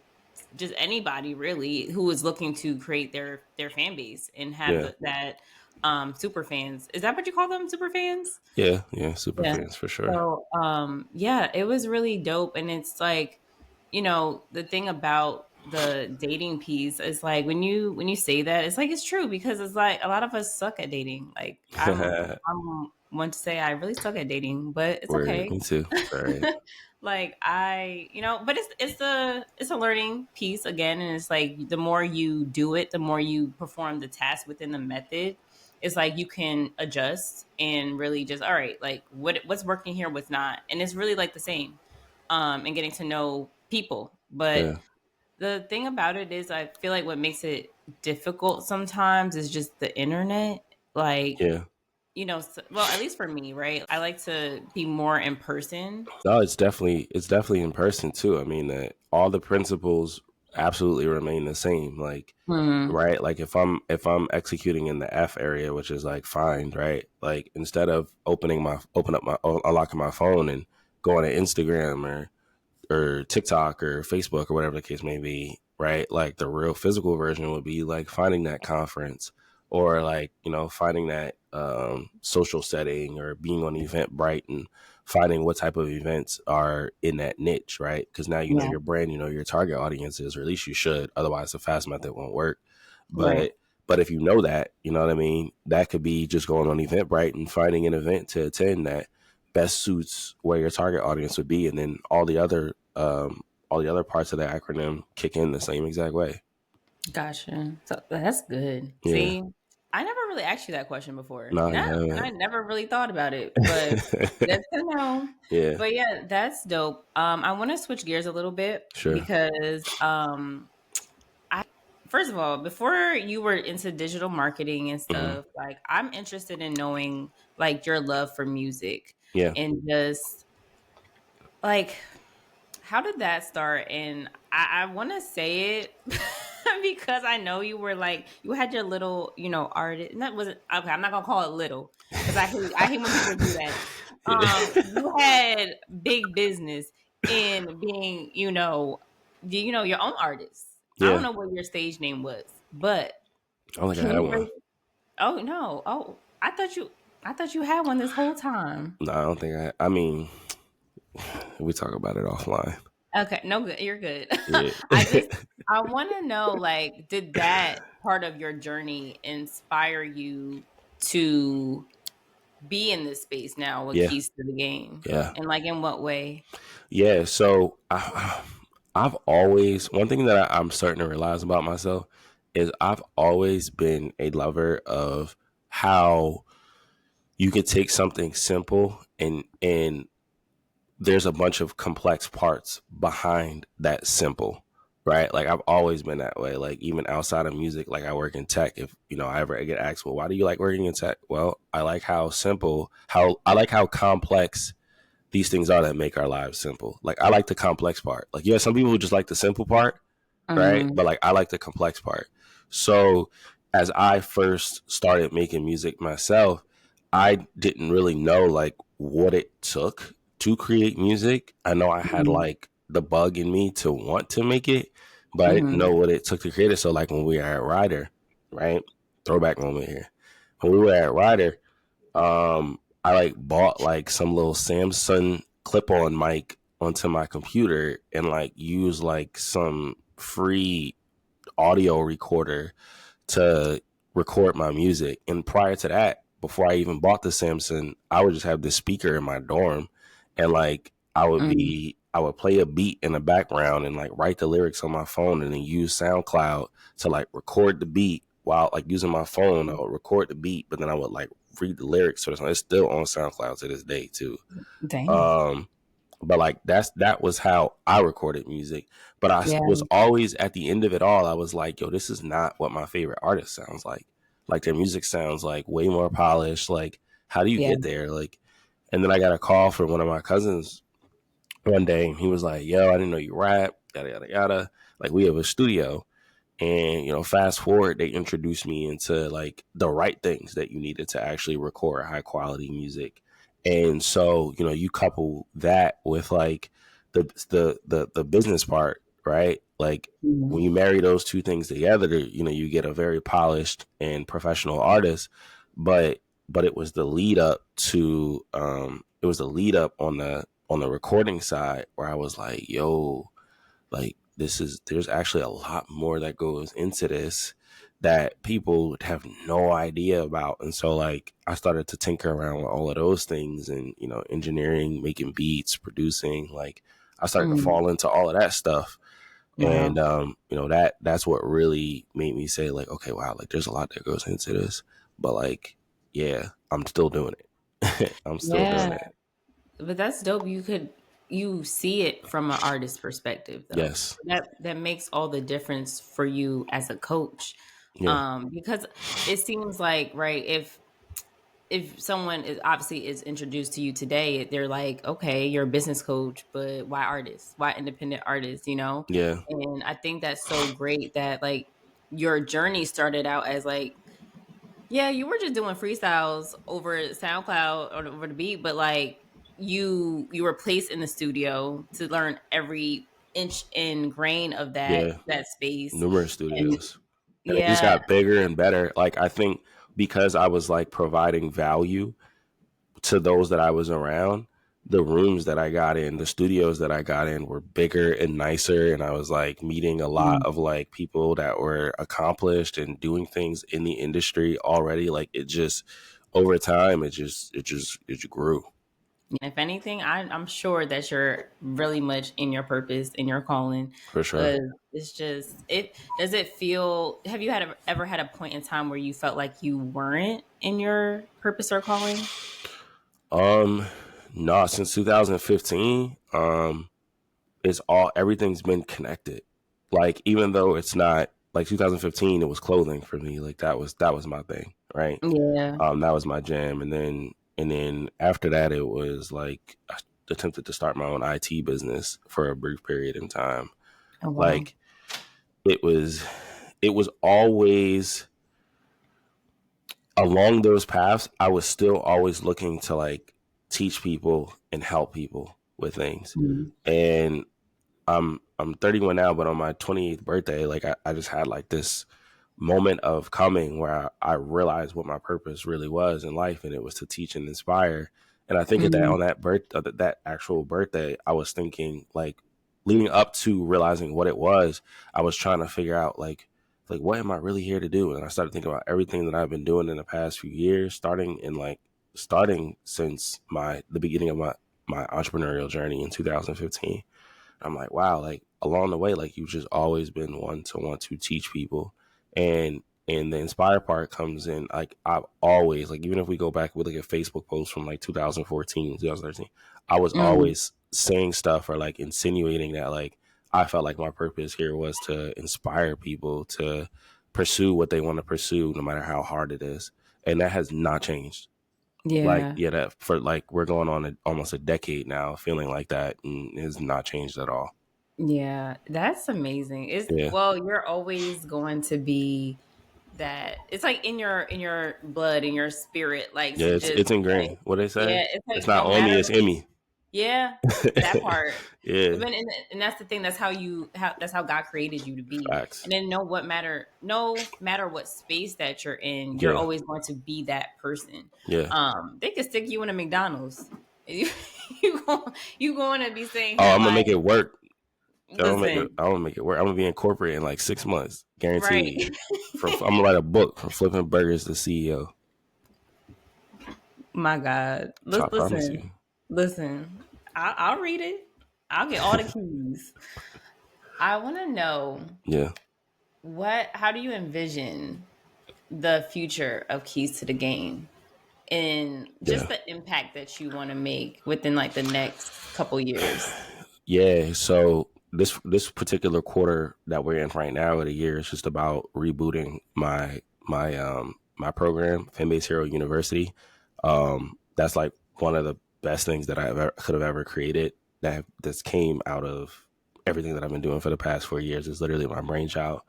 just anybody really who is looking to create their fan base and have Yeah, that super fans. Is that what you call them? Super fans? yeah, yeah. Super Yeah. fans for sure. So, yeah, it was really dope. And it's like, the thing about the dating piece is like when you say that, it's like it's true because it's like a lot of us suck at dating. Like I'm one to say I really suck at dating, but it's Word. okay. Me too. All right. Like but it's a learning piece again, and it's like the more you do it, the more you perform the task within the method. It's like you can adjust and really just all right, like what's working here, what's not, and it's really like the same, and getting to know people. But Yeah, the thing about it is, I feel like what makes it difficult sometimes is just the internet. Like yeah. well, at least for me, right? I like to be more in person. No, it's definitely in person too. I mean, all the principles absolutely remain the same. Like, Hmm. right? Like if I'm executing in the F area, which is like find, right? Like instead of unlocking my phone and going to Instagram or TikTok or Facebook or whatever the case may be, right? Like the real physical version would be like finding that conference or like, finding that social setting or being on Eventbrite and finding what type of events are in that niche, right? Because now you know Yeah. your brand, you know your target audience is, or at least you should. Otherwise, the fast method won't work. Right. But if you know that, you know what I mean, that could be just going on Eventbrite and finding an event to attend that best suits where your target audience would be, and then all the other parts of the acronym kick in the same exact way. Gotcha. So that's good. Yeah. See, I never really asked you that question before. No, you Not, and I haven't. never really thought about it, but that's to know. Yeah. But yeah, that's dope. I want to switch gears a little bit Sure. because I first of all, before you were into digital marketing and Hmm. stuff, like I'm interested in knowing like your love for music Yeah. and just like how did that start? And I want to say it because I know you were like you had your little, artist. And that wasn't okay. I'm not gonna call it little because I hate when people do that. Yeah. You had big business in being, your own artist. I don't Yeah. know what your stage name was, but I don't think I can had you one. break? Oh no! Oh, I thought you. I thought you had one this whole time. No, I don't think I mean, we talk about it offline. Okay, no good. You're good. Yeah. I want to know, like, did that part of your journey inspire you to be in this space now with Yeah. Keys to the Game? Yeah. And like, in what way? Yeah. So I've always, one thing that I'm starting to realize about myself is I've always been a lover of how you could take something simple and there's a bunch of complex parts behind that simple, right? Like I've always been that way. Like even outside of music, like I work in tech. If you know I ever get asked, well, why do you like working in tech? Well, I like how simple, how I like how complex these things are that make our lives simple. Like I like the complex part. Like you have some people who just like the simple part, right? Mm-hmm. But like I like the complex part. So as I first started making music myself, I didn't really know like what it took to create music. I know I had Mm-hmm. like the bug in me to want to make it, but I didn't Mm-hmm. know what it took to create it. So like when we were at Ryder, right? Throwback moment here. When we were at Ryder, I like bought like some little Samsung clip-on mic onto my computer and like used like some free audio recorder to record my music. And prior to that, before I even bought the Samsung, I would just have this speaker in my dorm and like I would play a beat in the background and like write the lyrics on my phone and then use SoundCloud to like record the beat while like using my phone. I would record the beat, but then I would like read the lyrics. So it's still on SoundCloud to this day too. Dang. Um, but like that was how I recorded music. But I Yeah. was always at the end of it all, I was like, yo, this is not what my favorite artist sounds like. Like their music sounds like way more polished. Like, how do you Yeah. get there? Like, and then I got a call from one of my cousins one day. And he was like, yo, I didn't know you rap, yada yada yada. Like we have a studio. And, you know, fast forward, they introduced me into like the right things that you needed to actually record high quality music. And so, you know, you couple that with like the business part, right? Like Mhm. when you marry those two things together, you know, you get a very polished and professional artist. But it was the lead up to it was the lead up on the recording side where I was like, yo, like there's actually a lot more that goes into this that people would have no idea about. And so like I started to tinker around with all of those things and, you know, engineering, making beats, producing, like I started to Mhm. fall into all of that stuff. Wow. And you know, that's what really made me say like, okay, wow, like there's a lot that goes into this. But like, yeah, I'm still doing it. I'm still Yeah. doing it. But that's dope. You see it from an artist perspective though. Yes. That makes all the difference for you as a coach. Yeah. Because it seems like, right, if someone is obviously is introduced to you today, they're like, okay, you're a business coach, but why artists? Why independent artists, you know? Yeah. And I think that's so great that like your journey started out as like, yeah, you were just doing freestyles over SoundCloud or over the beat, but like you were placed in the studio to learn every inch and grain of Yeah. that space. Numerous And studios. And it just yeah, got bigger and better. Like I think because I was like providing value to those that I was around, the rooms that I got in, the studios that I got in were bigger and nicer. And I was like meeting a lot mm, of like people that were accomplished and doing things in the industry already. Like it just over time it just grew. if anything, I'm sure that you're really much in your purpose, in your calling. For sure. But it's just it does it feel have you ever had a point in time where you felt like you weren't in your purpose or calling? Um no, since 2015, it's all everything's been connected. Like even though it's not like 2015, it was clothing for me. Like that was my thing, right? Yeah. That was my jam, and then after that, it was like I attempted to start my own IT business for a brief period in time. Oh wow. Like it was it was always along those paths. I was still always looking to like teach people and help people with things, Mhm. and I'm 31 now, but on my 28th birthday, like I just had like this moment of coming where I realized what my purpose really was in life, and it was to teach and inspire. And I think of that Mm, on that actual birthday, I was thinking like leading up to realizing what it was, I was trying to figure out like what am I really here to do? And I started thinking about everything that I've been doing in the past few years, starting since the beginning of my entrepreneurial journey in 2015. I'm like, wow, like along the way, like you've just always been one to want to teach people. And the inspire part comes in, like I've always, like even if we go back with like a Facebook post from like 2014, 2013, I was mm, always saying stuff or like insinuating that like I felt like my purpose here was to inspire people to pursue what they want to pursue, no matter how hard it is. And that has not changed. Like, yeah. yeah, that for like we're going on almost a decade now feeling like that, and it has not changed at all. Yeah, that's amazing. It's Yeah. well, you're always going to be that. It's like in your blood, in your spirit, like Yeah, to it's just ingrained. like What they say? yeah, it's It's like not no on me, matter it's in me. yeah, that part. Yeah. And that's the thing. That's that's how God created you to be. Facts. And then no matter what space that you're in, you're Yeah. always going to be that person. Yeah. They could stick you in a McDonald's. You you going to be saying Oh, here I'm gonna like, make it work. listen, I'm gonna make it work. I'm gonna be in corporate in like 6 months, right? guaranteed. I'm gonna write a book from flipping burgers to CEO. My God, So I promise listen, you. listen. I'll read it. I'll get all the keys. I want to know Yeah. how do you envision the future of Keys to the Game and just Yeah. the impact that you want to make within like the next couple years? Yeah, so this particular quarter that we're in right now of the year is just about rebooting my program, Fanbase Hero University. That's like one of the best things that could have ever created that's came out of everything that I've been doing for the past 4 years. Is literally my brainchild.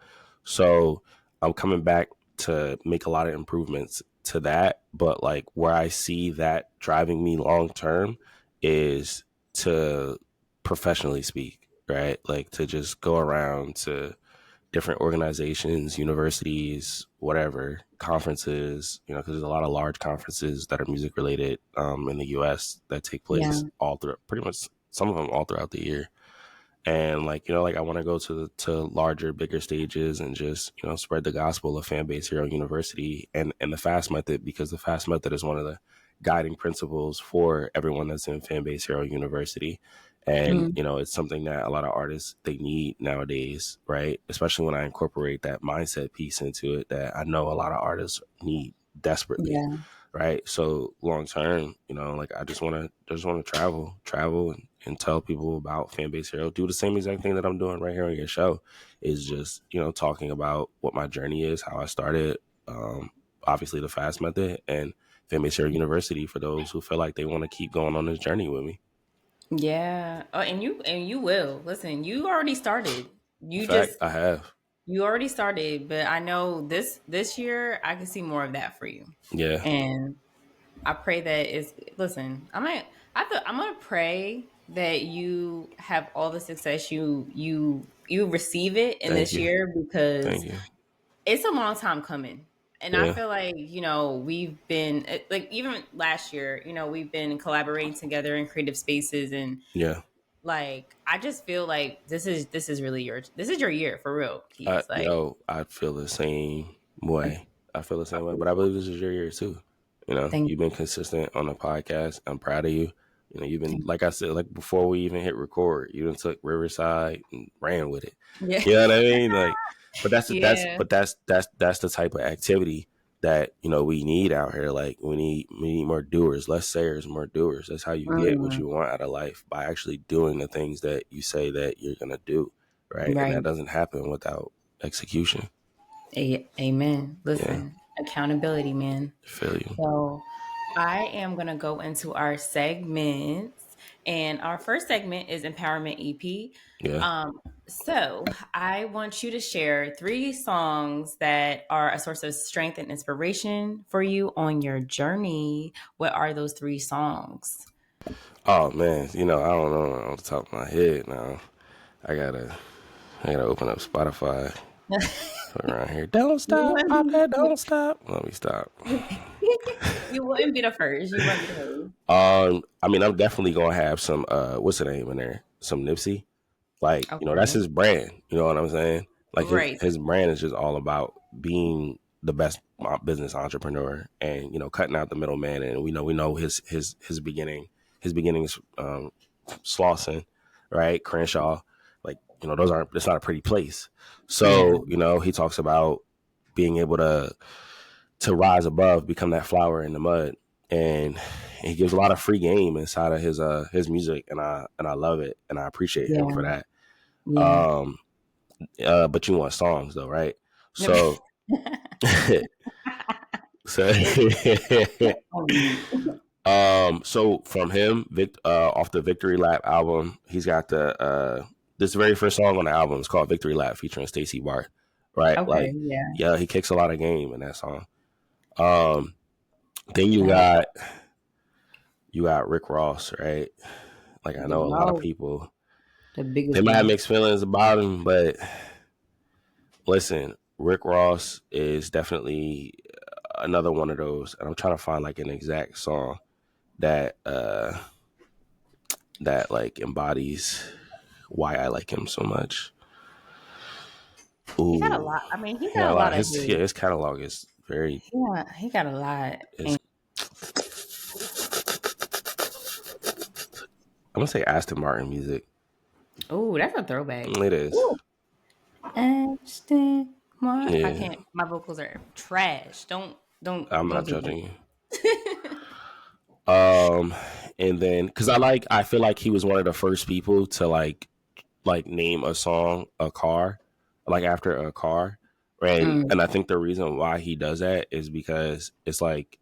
So I'm coming back to make a lot of improvements to that, but like where I see that driving me long term is to professionally speak, right? Like to just go around to different organizations, universities, whatever, conferences, because there's a lot of large conferences that are music related in the US that take Yeah, place all through pretty much some of them all throughout the year. And like, like I want to go to larger, bigger stages and just, spread the gospel of Fanbase Hero University and the FAST method, because the FAST method is one of the guiding principles for everyone that's in Fanbase Hero University. And, mm, it's something that a lot of artists, they need nowadays, right? Especially when I incorporate that mindset piece into it that I know a lot of artists need desperately, yeah, right? So long term, like I just want to travel and tell people about Fanbase Hero. Do the same exact thing that I'm doing right here on your show, is just talking about what my journey is, how I started, obviously the FAST method, and Fanbase Hero University for those who feel like they want to keep going on this journey with me. yeah. Oh, and you will listen. You already started. In You fact, just I have. you already started, but I know this year I can see more of that for you. Yeah. And I pray that it's listen. I'm gonna pray that you have all the success you receive it in Thank this you. year because Thank you. it's a long time coming. And I Yeah. feel like, we've been like even last year, we've been collaborating together in creative spaces and Yeah. like I just feel like this is really your year for real, Keys. Like I feel the same way. I feel the same way, but I believe this is your year too. thank You've been consistent on the podcast. I'm proud of you. You've been, thank like I said, like before we even hit record, you done took Riverside and ran with it. yeah. You know what I mean? Like, but Yeah. that's the type of activity that we need out here. Like we need more doers, less sayers, more doers. That's how you get what Mm, you want out of life, by actually doing the things that you say that you're gonna do, right? And that right. doesn't happen without execution. Amen. Yeah, Listen, accountability, man. I feel you. So I am going to go into our segments. And our first segment is Empowerment EP. Yeah. So I want you to share three songs that are a source of strength and inspiration for you on your journey. What are those three songs? Oh man, I don't know off the top of my head now. I gotta I gotta open up Spotify. around here. Don't You stop, pop wouldn't that, be, don't stop. Let me stop. you wouldn't be the first. You wouldn't be the first. I mean, I'm definitely gonna have some what's the name in there? Some Nipsey. Like, that's Okay. his brand. You know what I'm saying? Like Right. his brand is just all about being the best business entrepreneur and, cutting out the middleman. And we know his beginnings, Slauson, right? Crenshaw, like, it's not a pretty place. Yeah. So, he talks about being able to rise above, become that flower in the mud. And he gives a lot of free game inside of his music, and I love it, and I appreciate him Yeah. for that. Yeah. Um, but you want songs though, right? So, so, so from him, off the Victory Lap album, he's got this very first song on the album is called Victory Lap, featuring Stacey Bart, right? Okay. Like, Yeah. yeah, he kicks a lot of game in that song. Then you That, got Rick Ross, right? Like, I you know a lot of know, people, the they biggest might have one. mixed feelings about him, but listen, Rick Ross is definitely another one of those, and I'm trying to find like an exact song that that like embodies why I like him so much. He got a Ooh, lot. I mean, he yeah, got a a lot. lot of His hits. his catalog is very. Yeah, he got a lot. Is I'm gonna say Aston Martin music. Oh, that's a throwback. It is. Ooh. Ashton Martin. I Yeah, can't. My vocals are trash. I'm Don't not do judging you. that. Um, and then because I feel like he was one of the first people to like name a song a car, like after a car, and Mm, and I think the reason why he does that is because it's like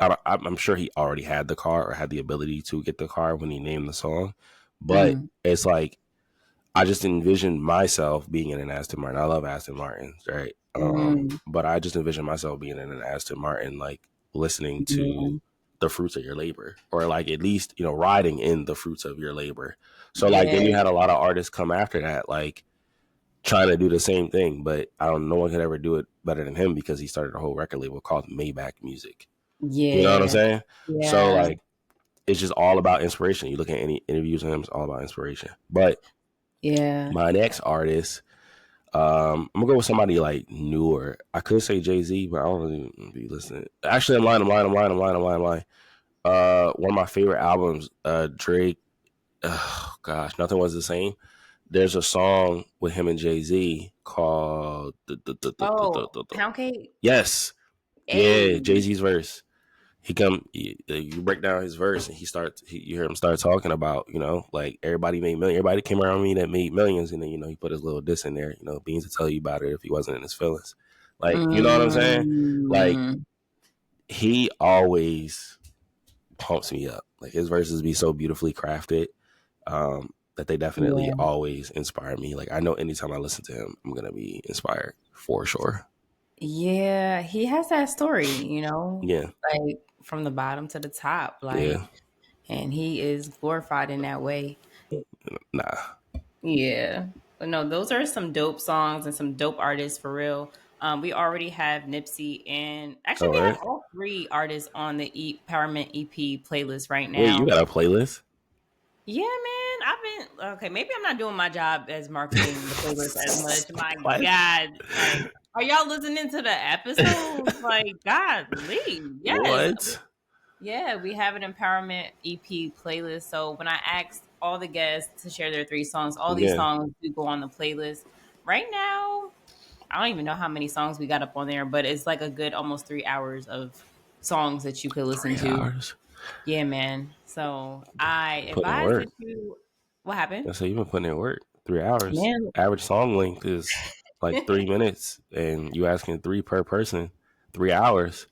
I'm sure he already had the car or had the ability to get the car when he named the song, but mm, it's like I just envisioned myself being in an Aston Martin. I love Aston Martins, right? mm, But I just envisioned myself being in an Aston Martin, like listening to yeah, the fruits of your labor, or like at least riding in the fruits of your labor. So like then yeah, you had a lot of artists come after that, like trying to do the same thing, but I don't. No one could ever do it better than him because he started a whole record label called Maybach Music. You know what I'm yeah, saying? So yeah, like it's just all about inspiration. You look at any interviews with him, it's all about inspiration. But yeah. my next artist, I'm gonna go with somebody like newer. I could say Jay-Z, but I don't really be listening. Actually, I'm lying. One of my favorite albums, Drake. Oh gosh, Nothing Was the Same. There's a song with him and Jay-Z called Oh, Pound Cake. Yes, Hey, yeah, Jay-Z's verse. You break down his verse, and you hear him start talking about, like everybody made millions. Everybody came around me that made millions, and then he put his little diss in there. Beans to tell you about it if he wasn't in his feelings. Like, you know what I'm saying? Like, mm, he always pumps me up. Like, his verses be so beautifully crafted, that they definitely yeah, always inspire me. Like, I know anytime I listen to him, I'm gonna be inspired for sure. yeah. He has that story, Yeah, like from the bottom to the top, like, yeah, and he is glorified in that way. nah. Yeah. But no, those are some dope songs and some dope artists for real. We already have Nipsey and actually All we have right. all three artists on the Empowerment EP playlist right Wait, you now. got a playlist? Yeah, man. I've been okay, maybe I'm not doing my job as marketing the playlist as much. My What? God. Like, are y'all listening to the episodes? Like, golly. Yes. What? Yeah, we have an empowerment EP playlist. So when I asked all the guests to share their three songs, all these Yeah. songs do go on the playlist. Right now, I don't even know how many songs we got up on there, but it's like a good almost 3 hours of songs that you could listen Three to. hours. Yeah, man. So I Putting in advise work. that you. What happened, I say you've been putting in work. 3 hours. man? Average song length is like 3 minutes, and you asking three per person. 3 hours.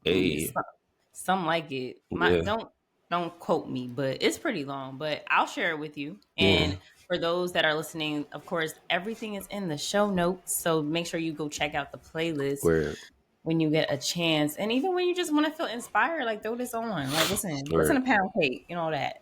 Hey, Some like it. My yeah, don't quote me, but it's pretty long. But I'll share it with you. yeah. And for those that are listening, of course, everything is in the show notes. So make sure you go check out the playlist Where, when you get a chance. And even when you just want to feel inspired, like throw this on. Like listen where, to Pound Cake, that.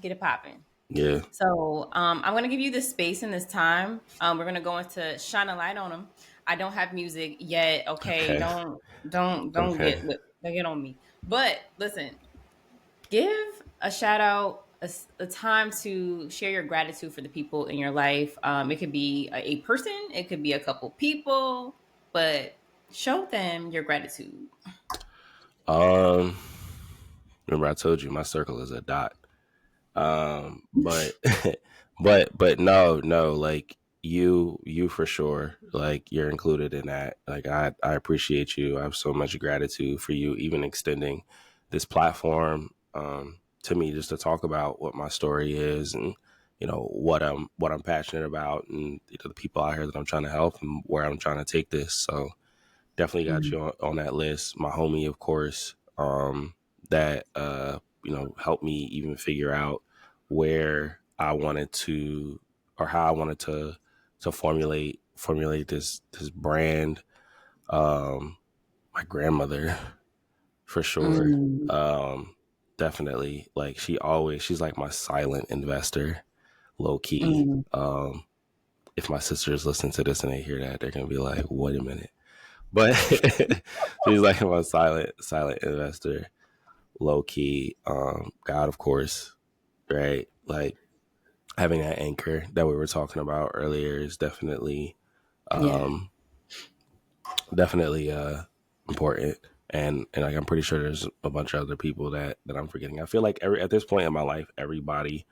Get it popping. Yeah. So I'm gonna give you this space and this time. We're gonna go into shine a light on them. I don't have music yet. Okay, Okay. don't Okay. don't get on me. But listen, give a shout out, a time to share your gratitude for the people in your life. It could be a person, it could be a couple people, but show them your gratitude. Um, remember I told you my circle is a dot. But but no, like you for sure, like you're included in that. Like I appreciate you. I have so much gratitude for you even extending this platform to me, just to talk about what my story is, and what I'm passionate about, and the people out here that I'm trying to help and where I'm trying to take this. So definitely got Mhm. you on that list. My homie, of course, that helped me even figure out where I wanted to, or how I wanted to formulate this brand. My grandmother, for sure. Mm. Um, Definitely, like she's like my silent investor, low key. Mm. If my sisters listen to this and they hear that, they're gonna be like, "Wait a minute." But she's like my silent investor, low key. God, of course, right? Like having that anchor that we were talking about earlier is Yeah. um, definitely important. And like I'm pretty sure there's a bunch of other people that I'm forgetting. I feel like every at this point in my life, everybody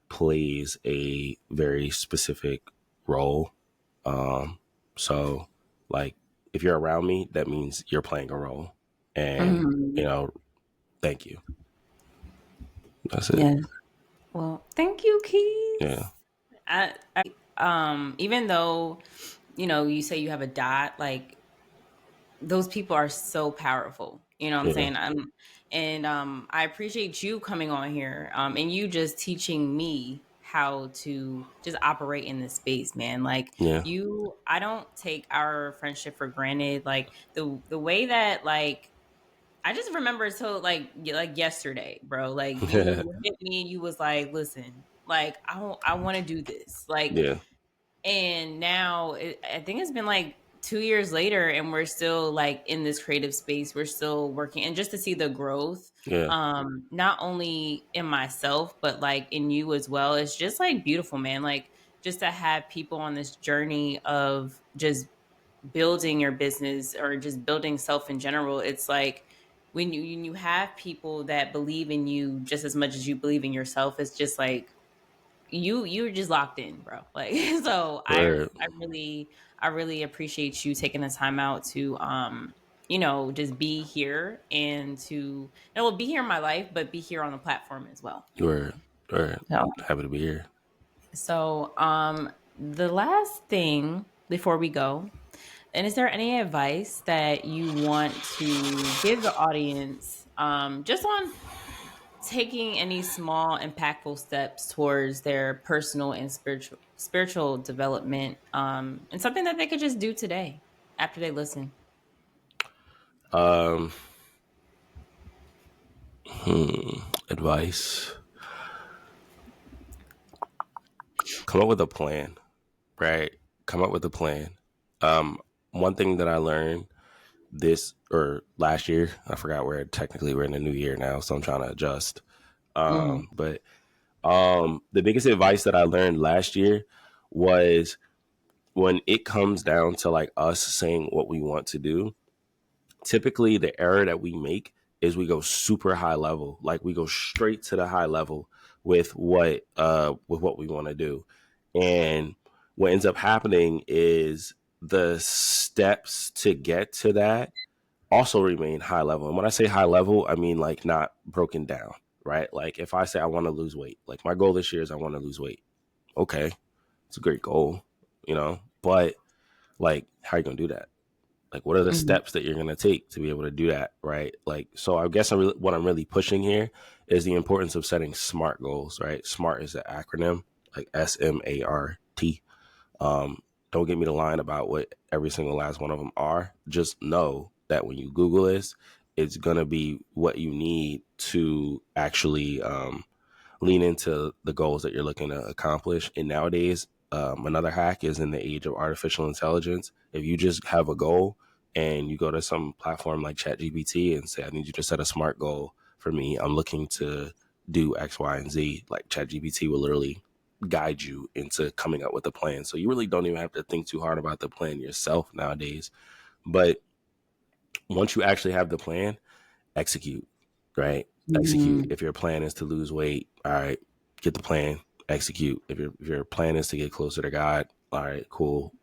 plays a very specific role. So like if you're around me, that means you're playing a role. And, Mhm. thank you. That's it. Yeah. Well, thank you, Yeah. Keys. Even though you say you have a dot, like those people are so powerful. You know what I'm Yeah. saying? And I appreciate you coming on here, and you just teaching me how to just operate in this space, man. Like Yeah. I don't take our friendship for granted. Like the way that like I just remember so like yesterday, bro. Like you hit me and you was like, listen, like I want to do this, like. Yeah. And now I think it's been like 2 years later, and we're still like in this creative space. We're still working, and just to see the growth, Yeah. not only in myself but like in you as well. It's just like beautiful, man. Like just to have people on this journey of just building your business or just building self in general. It's like when you have people that believe in you just as much as you believe in yourself. It's just like you're just locked in, bro. Like so Word. I really appreciate you taking the time out to just be here and to be here in my life, but be here on the platform as well. Word. Word. So Happy to be here. the last thing before we go, and is there any advice that you want to give the audience just on taking any small impactful steps towards their personal and spiritual development, and something that they could just do today after they listen? Um, Advice. Come up with a plan, right? Come up with a plan. One thing that I learned this or last year, I forgot where technically we're in the new year now, so I'm trying to adjust. Mm-hmm. But the biggest advice that I learned last year was when it comes down to like us saying what we want to do, typically the error that we make is we go super high level, like we go straight to the high level with what we want to do. And what ends up happening is the steps to get to that also remain high level. And when I say high level, I mean like not broken down, right? Like if I say I want to lose weight, like my goal this year is I want to lose weight. Okay, it's a great goal, but like how are you gonna do that? Like what are the Mm-hmm. steps that you're gonna take to be able to do that, right? Like so I guess what I'm really pushing here is the importance of setting SMART goals, right? SMART is an acronym, like SMART. Don't get me the line about what every single last one of them are. Just know that when you Google this, it's gonna be what you need to actually lean into the goals that you're looking to accomplish. And nowadays, another hack is in the age of artificial intelligence. If you just have a goal and you go to some platform like ChatGPT and say, I need you to set a SMART goal for me. I'm looking to do X, Y, and Z. Like ChatGPT will literally guide you into coming up with a plan. So you really don't even have to think too hard about the plan yourself nowadays. But once you actually have the plan, execute, right? Execute. Mm, If your plan is to lose weight, all right, get the plan, execute. If your plan is to get closer to God, all right, cool,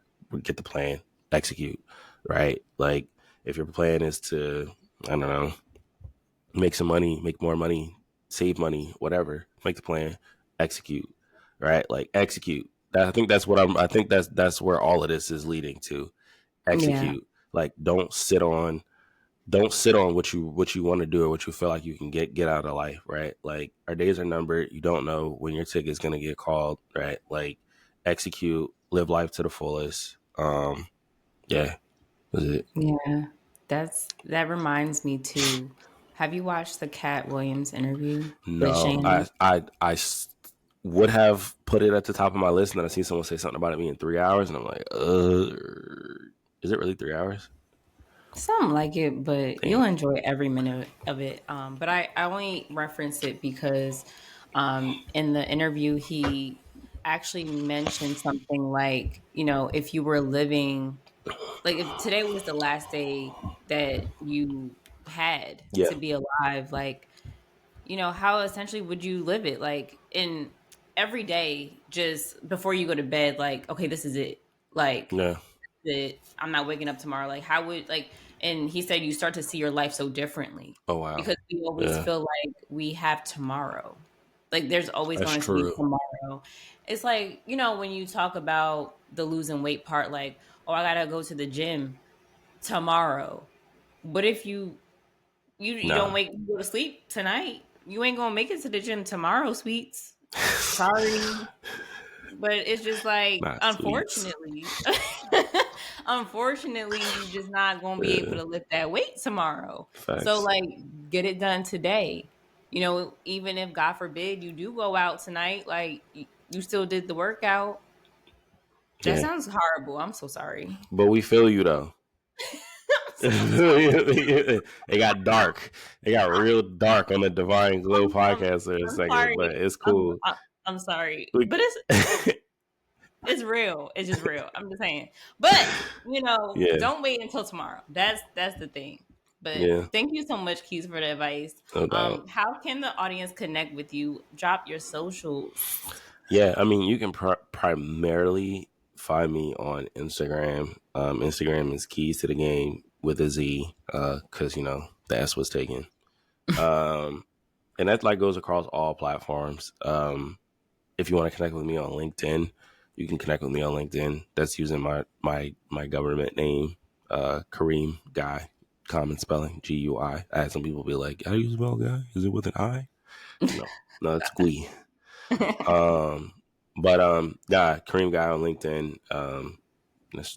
get the plan, execute, right? Like if your plan is to, I don't know, make some money, make more money, save money, whatever, make the plan, execute, right? Like execute. I think that's what I think that's where all of this is leading to. yeah. Execute. Like don't sit on what you want to do or what you feel like you can get out of life, right? Like our days are numbered. You don't know when your ticket's gonna get called, right? Like execute, live life to the fullest. Yeah, that's it. Yeah. That reminds me too. Have you watched the Cat Williams interview with No, Shannon? would have put it at the top of my list, and then I see someone say something about it being 3 hours, and I'm like, is it really 3 hours? Something like it, but Damn. you'll enjoy every minute of it. But I only reference it because in the interview he actually mentioned something like, if you were living, like if today was the last day that you had Yeah. to be alive, like, how essentially would you live it? Like in every day, just before you go to bed, like, okay, this is it. Like Yeah. that I'm not waking up tomorrow. Like how would like and he said you start to see your life so differently Oh wow. because we always Yeah. feel like we have tomorrow. Like there's always That's going to be true. tomorrow. It's like, when you talk about the losing weight part, like, oh, I gotta go to the gym tomorrow. But if you don't Nah. you go to sleep tonight, you ain't gonna make it to the gym tomorrow, sweets. Sorry. But it's just like, Not sweets. unfortunately, unfortunately, you just not gonna be able Yeah. to lift that weight tomorrow. So Facts. like, get it done today. Even if God forbid you do go out tonight, like you still did the workout. That Yeah. sounds horrible. I'm so sorry. But we feel you though. I'm so sorry. It got dark. It got real dark on the Divine Glow I'm, podcast for a I'm second, but sorry. it's I'm, cool. I'm I'm sorry, We, but it's real. It's just real. I'm just saying. But, yeah, don't wait until tomorrow. That's the thing. But yeah, thank you so much, Keys, for the advice. no doubt. How can the audience connect with you? Drop your socials. Yeah, I mean, you can primarily find me on Instagram. Instagram is Keys to the Game with a Z, because the S was taken. Um, and that like goes across all platforms. If you want to connect with me on LinkedIn, you can connect with me on LinkedIn. That's using my government name, Kareem Guy, common spelling, GUI. I had some people be like, "How do you spell Guy? Is it with an I?" No, no, it's Gui. Um, but yeah, Kareem Guy on LinkedIn.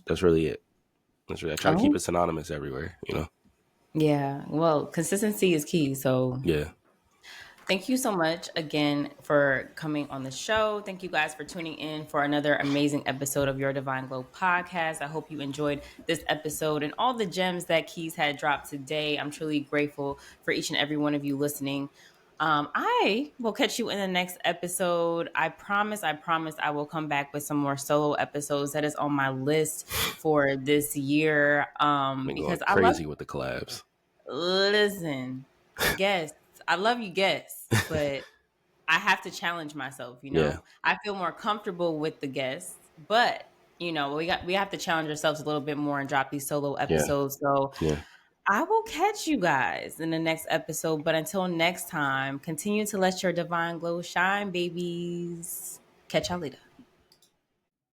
That's really it. That's really. I try to keep Oh, it synonymous everywhere. yeah. Well, consistency is key. So Yeah, thank you so much again for coming on the show. Thank you guys for tuning in for another amazing episode of Your Divine Glow podcast. I hope you enjoyed this episode and all the gems that Keys had dropped today. I'm truly grateful for each and every one of you listening. I will catch you in the next episode. I promise I will come back with some more solo episodes. That is on my list for this year. been going Because I love crazy with the collabs. Listen, guests. I love you guests, but I have to challenge myself. Yeah, I feel more comfortable with the guests, but we have to challenge ourselves a little bit more and drop these solo yeah, episodes. So yeah. I will catch you guys in the next episode. But until next time, continue to let your divine glow shine, babies. Catch y'all later.